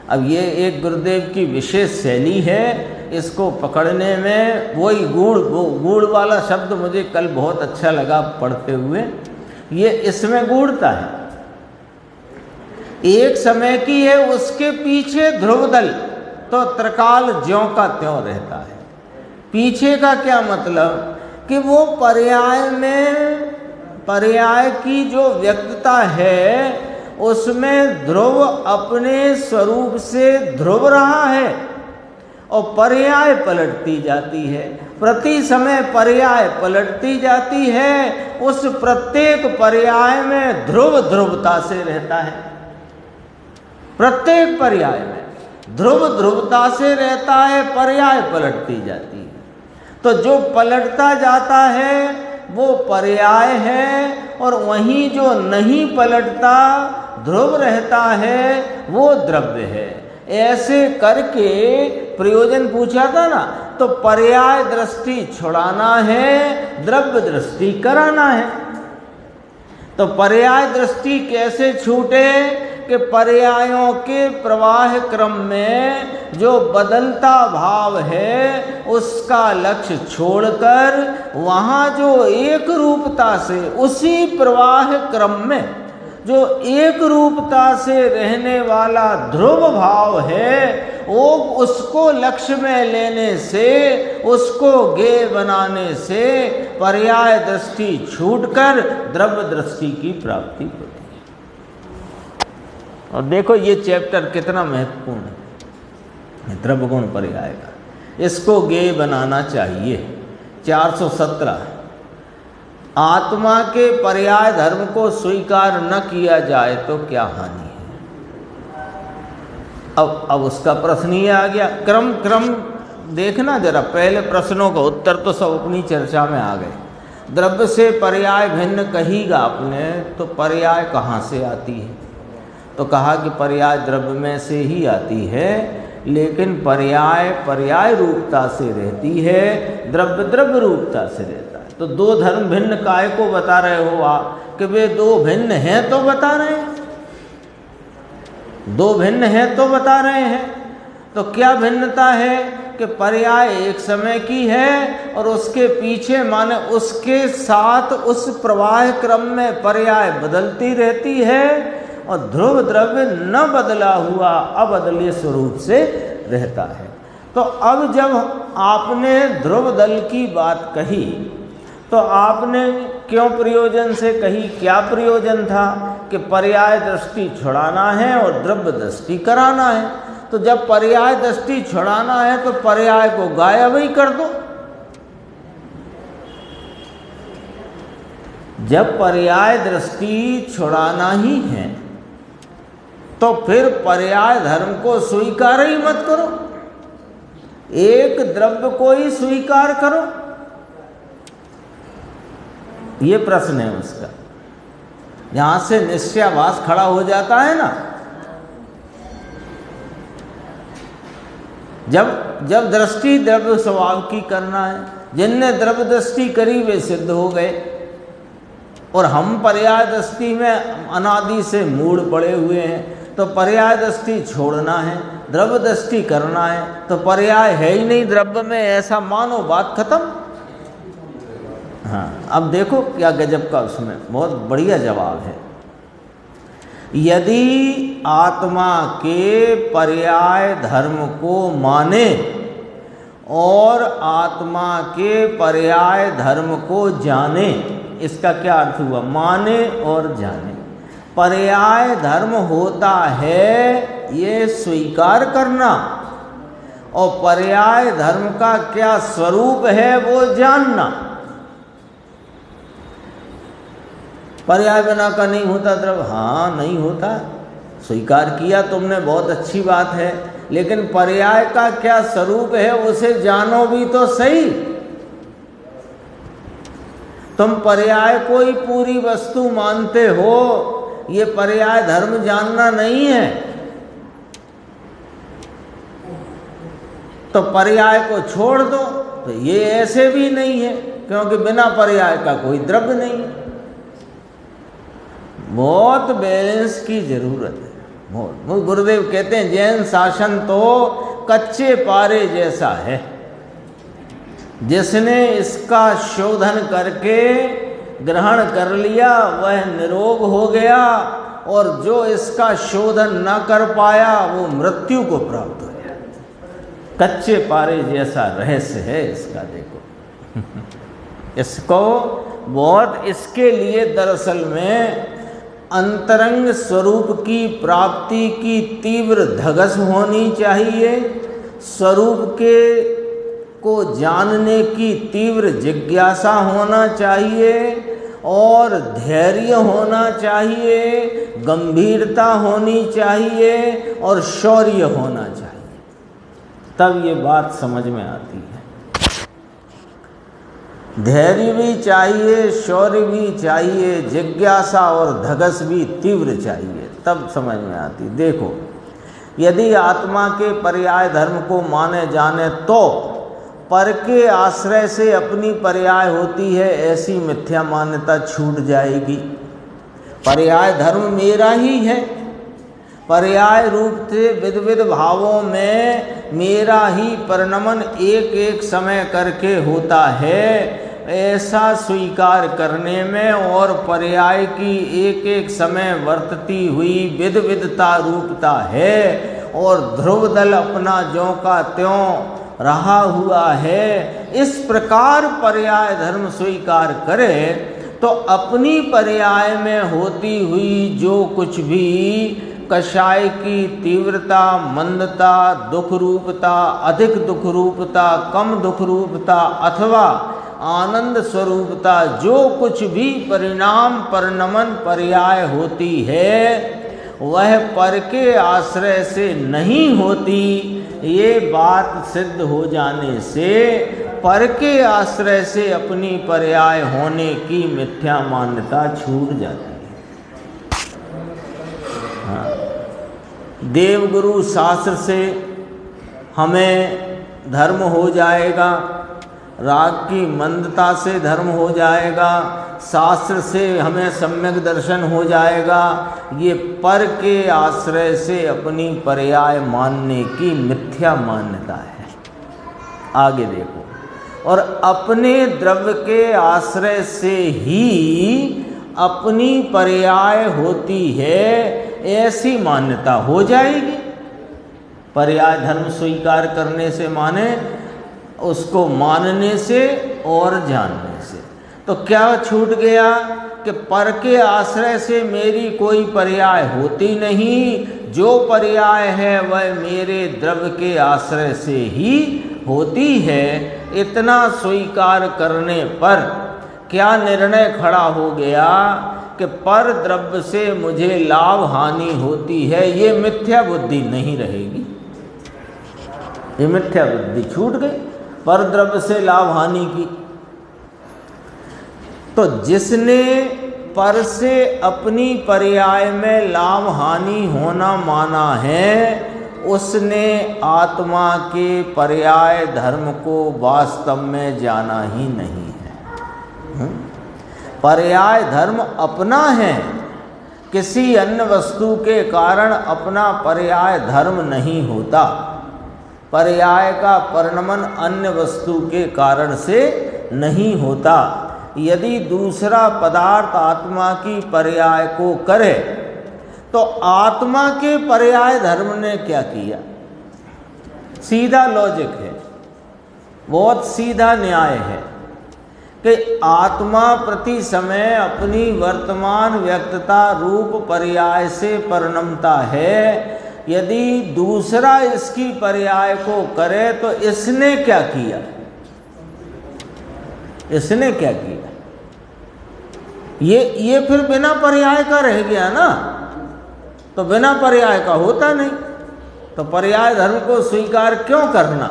Speaker 1: अब ये एक गुरुदेव की विशेष शैली है, इसको पकड़ने में वही गूढ़ वाला शब्द मुझे कल बहुत अच्छा लगा पढ़ते हुए। ये इसमें गूढ़ता है, एक समय की है, उसके पीछे ध्रुव दल तो त्रिकाल ज्यों का त्यों रहता है। पीछे का क्या मतलब? कि वो पर्याय में पर्याय की जो व्यक्तता है उसमें ध्रुव अपने स्वरूप से ध्रुव रहा है और पर्याय पलटती जाती है। प्रति समय पर्याय पलटती जाती है, उस प्रत्येक पर्याय में ध्रुव ध्रुवता से रहता है। प्रत्येक पर्याय में ध्रुव ध्रुवता से रहता है, पर्याय पलटती जाती है। तो जो पलटता जाता है वो पर्याय है, और वहीं जो नहीं पलटता ध्रुव रहता है वो द्रव्य है। ऐसे करके प्रयोजन पूछा था ना, तो पर्याय दृष्टि छुड़ाना है, द्रव्य दृष्टि कराना है। तो पर्याय दृष्टि कैसे छूटे? कि पर्यायों के प्रवाह क्रम में जो बदलता भाव है उसका लक्ष्य छोड़कर वहाँ जो एक रूपता से, उसी प्रवाह क्रम में जो एक रूपता से रहने वाला ध्रुव भाव है, वो उसको लक्ष्य में लेने से, उसको गेय बनाने से पर्याय दृष्टि छूटकर द्रव्य दृष्टि की प्राप्ति होती है। और देखो ये चैप्टर कितना महत्वपूर्ण है, द्रव्य गुण पर्याय का, इसको गेय बनाना चाहिए। 417 आत्मा के पर्याय धर्म को स्वीकार न किया जाए तो क्या हानि है? अब उसका प्रश्न ही आ गया। क्रम देखना जरा, पहले प्रश्नों का उत्तर तो सब अपनी चर्चा में आ गए। द्रव्य से पर्याय भिन्न कहीगा आपने, तो पर्याय कहाँ से आती है? तो कहा कि पर्याय द्रव्य में से ही आती है, लेकिन पर्याय पर्याय रूपता से रहती है, द्रव्य द्रव्य रूपता से रहता है। तो दो धर्म भिन्न काय को बता रहे हो आप? कि वे दो भिन्न हैं तो बता रहे हैं, दो भिन्न हैं तो बता रहे हैं। तो क्या भिन्नता है? कि पर्याय एक समय की है और उसके पीछे माने उसके साथ उस प्रवाह क्रम में पर्याय बदलती रहती है, और ध्रुव द्रव्य न बदला हुआ अबदले स्वरूप से रहता है। तो अब जब आपने ध्रुव दल की बात कही तो आपने क्यों प्रयोजन से कही? क्या प्रयोजन था? कि पर्याय दृष्टि छुड़ाना है और द्रव्य दृष्टि कराना है। तो जब पर्याय दृष्टि छुड़ाना है तो पर्याय को गायब ही कर दो। जब पर्याय दृष्टि छुड़ाना ही है तो फिर पर्याय धर्म को स्वीकार ही मत करो, एक द्रव्य को ही स्वीकार करो। ये प्रश्न है उसका। यहां से निश्चयाभास खड़ा हो जाता है ना। जब दृष्टि द्रव्य स्वभाव की करना है, जिनने द्रव्य दृष्टि करी वे सिद्ध हो गए, और हम पर्याय दृष्टि में अनादि से मूढ़ पड़े हुए हैं। तो पर्याय दृष्टि छोड़ना है, द्रव्य दृष्टि करना है, तो पर्याय है ही नहीं द्रव्य में, ऐसा मानो, बात खत्म। हाँ, अब देखो क्या गजब का उसमें बहुत बढ़िया जवाब है। यदि आत्मा के पर्याय धर्म को माने और आत्मा के पर्याय धर्म को जाने, इसका क्या अर्थ हुआ? माने और जाने। पर्याय धर्म होता है ये स्वीकार करना, और पर्याय धर्म का क्या स्वरूप है वो जानना। पर्याय बिना का नहीं होता द्रव्य, हाँ नहीं होता, स्वीकार किया तुमने, बहुत अच्छी बात है, लेकिन पर्याय का क्या स्वरूप है उसे जानो भी तो सही। तुम पर्याय को ही पूरी वस्तु मानते हो, ये पर्याय धर्म जानना नहीं है। तो पर्याय को छोड़ दो, तो ये ऐसे भी नहीं है, क्योंकि बिना पर्याय का कोई द्रव्य नहीं है। बहुत बैलेंस की जरूरत है। बहुत। गुरुदेव कहते हैं जैन शासन तो कच्चे पारे जैसा है, जिसने इसका शोधन करके ग्रहण कर लिया वह निरोग हो गया, और जो इसका शोधन न कर पाया वो मृत्यु को प्राप्त हो गया। कच्चे पारे जैसा रहस्य है इसका, देखो। इसको बहुत, इसके लिए दरअसल में अंतरंग स्वरूप की प्राप्ति की तीव्र धगस होनी चाहिए, स्वरूप के को जानने की तीव्र जिज्ञासा होना चाहिए, और धैर्य होना चाहिए, गंभीरता होनी चाहिए, और शौर्य होना चाहिए, तब ये बात समझ में आती है। धैर्य भी चाहिए, शौर्य भी चाहिए, जिज्ञासा और धगस भी तीव्र चाहिए, तब समझ में आती। देखो, यदि आत्मा के पर्याय धर्म को माने जाने तो पर के आश्रय से अपनी पर्याय होती है ऐसी मिथ्या मान्यता छूट जाएगी। पर्याय धर्म मेरा ही है, पर्याय रूप से विध विध भावों में मेरा ही परिणमन एक एक समय करके होता है, ऐसा स्वीकार करने में और पर्याय की एक एक समय वर्तती हुई विध विधता रूपता है, और ध्रुव दल अपना ज्यों का त्यों रहा हुआ है, इस प्रकार पर्याय धर्म स्वीकार करे तो अपनी पर्याय में होती हुई जो कुछ भी कषाय की तीव्रता, मंदता, दुख रूपता, अधिक दुख रूपता, कम दुख रूपता अथवा आनंद स्वरूपता, जो कुछ भी परिणाम परिणमन पर्याय होती है वह पर के आश्रय से नहीं होती। ये बात सिद्ध हो जाने से पर के आश्रय से अपनी पर्याय होने की मिथ्या मान्यता छूट जाती है। हाँ, देवगुरु शास्त्र से हमें धर्म हो जाएगा, राग की मंदता से धर्म हो जाएगा, शास्त्र से हमें सम्यक दर्शन हो जाएगा, ये पर के आश्रय से अपनी पर्याय मानने की मिथ्या मान्यता है। आगे देखो, और अपने द्रव्य के आश्रय से ही अपनी पर्याय होती है ऐसी मान्यता हो जाएगी। पर्याय धर्म स्वीकार करने से माने उसको मानने से और जानने से। तो क्या छूट गया कि पर के आश्रय से मेरी कोई पर्याय होती नहीं, जो पर्याय है वह मेरे द्रव्य के आश्रय से ही होती है। इतना स्वीकार करने पर क्या निर्णय खड़ा हो गया कि पर द्रव्य से मुझे लाभ हानि होती है, ये मिथ्या बुद्धि नहीं रहेगी। ये मिथ्या बुद्धि छूट गई, पर द्रव्य से लाभ हानि की। तो जिसने पर से अपनी पर्याय में लाभ हानि होना माना है, उसने आत्मा के पर्याय धर्म को वास्तव में जाना ही नहीं है। पर्याय धर्म अपना है, किसी अन्य वस्तु के कारण अपना पर्याय धर्म नहीं होता। पर्याय का परिणमन अन्य वस्तु के कारण से नहीं होता। यदि दूसरा पदार्थ आत्मा की पर्याय को करे तो आत्मा के पर्याय धर्म ने क्या किया? सीधा लॉजिक है, बहुत सीधा न्याय है कि आत्मा प्रति समय अपनी वर्तमान व्यक्तता रूप पर्याय से परिणमता है। यदि दूसरा इसकी पर्याय को करे तो इसने क्या किया? इसने क्या किया? ये फिर बिना पर्याय का रह गया ना, तो बिना पर्याय का होता नहीं। तो पर्याय धर्म को स्वीकार क्यों करना,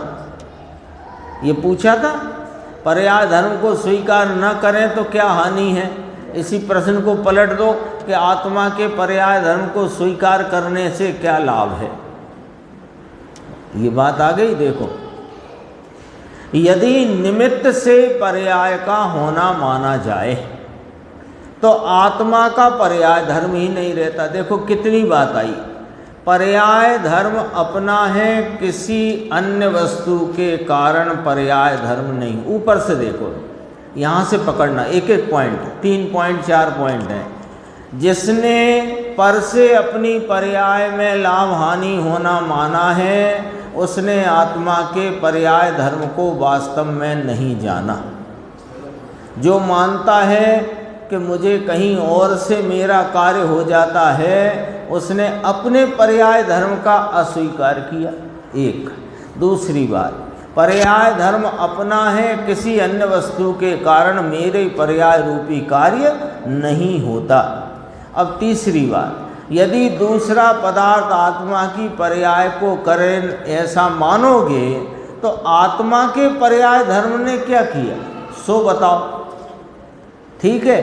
Speaker 1: ये पूछा था। पर्याय धर्म को स्वीकार न करें तो क्या हानि है? इसी प्रश्न को पलट दो कि आत्मा के पर्याय धर्म को स्वीकार करने से क्या लाभ है। ये बात आ गई। देखो, यदि निमित्त से पर्याय का होना माना जाए तो आत्मा का पर्याय धर्म ही नहीं रहता। देखो कितनी बात आई। पर्याय धर्म अपना है, किसी अन्य वस्तु के कारण पर्याय धर्म नहीं। ऊपर से देखो, यहाँ से पकड़ना एक एक पॉइंट, 3 पॉइंट 4 पॉइंट है। जिसने पर से अपनी पर्याय में लाभ हानि होना माना है, उसने आत्मा के पर्याय धर्म को वास्तव में नहीं जाना। जो मानता है कि मुझे कहीं और से मेरा कार्य हो जाता है, उसने अपने पर्याय धर्म का अस्वीकार किया। एक दूसरी बात, पर्याय धर्म अपना है, किसी अन्य वस्तु के कारण मेरे पर्याय रूपी कार्य नहीं होता। अब तीसरी बात, यदि दूसरा पदार्थ आत्मा की पर्याय को करे ऐसा मानोगे तो आत्मा के पर्याय धर्म ने क्या किया सो बताओ। ठीक है।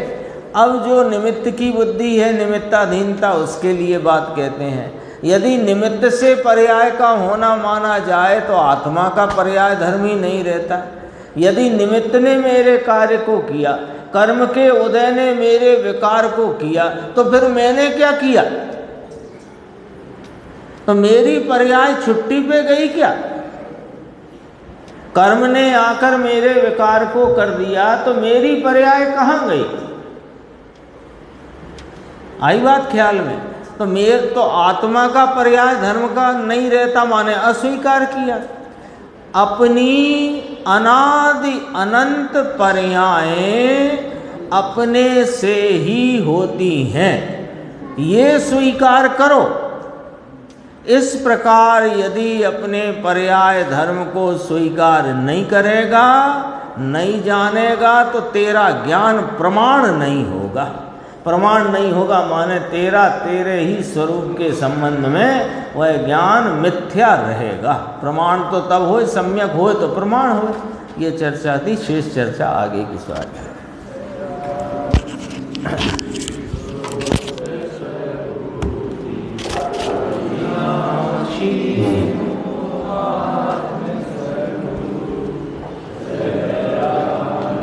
Speaker 1: अब जो निमित्त की बुद्धि है, निमित्ताधीनता, उसके लिए बात कहते हैं। यदि निमित्त से पर्याय का होना माना जाए तो आत्मा का पर्याय धर्म ही नहीं रहता। यदि निमित्त ने मेरे कार्य को किया, कर्म के उदय ने मेरे विकार को किया, तो फिर मैंने क्या किया? तो मेरी पर्याय छुट्टी पे गई क्या? कर्म ने आकर मेरे विकार को कर दिया तो मेरी पर्याय कहाँ गई? आई बात ख्याल में? तो आत्मा का पर्याय धर्म का नहीं रहता, माने अस्वीकार किया। अपनी अनादि अनंत पर्यायें अपने से ही होती हैं, ये स्वीकार करो। इस प्रकार यदि अपने पर्याय धर्म को स्वीकार नहीं करेगा, नहीं जानेगा, तो तेरा ज्ञान प्रमाण नहीं होगा। प्रमाण नहीं होगा माने तेरे ही स्वरूप के संबंध में वह ज्ञान मिथ्या रहेगा। प्रमाण तो तब हो, सम्यक हो तो प्रमाण हो। ये चर्चा थी, शेष चर्चा आगे की स्वाध्याय।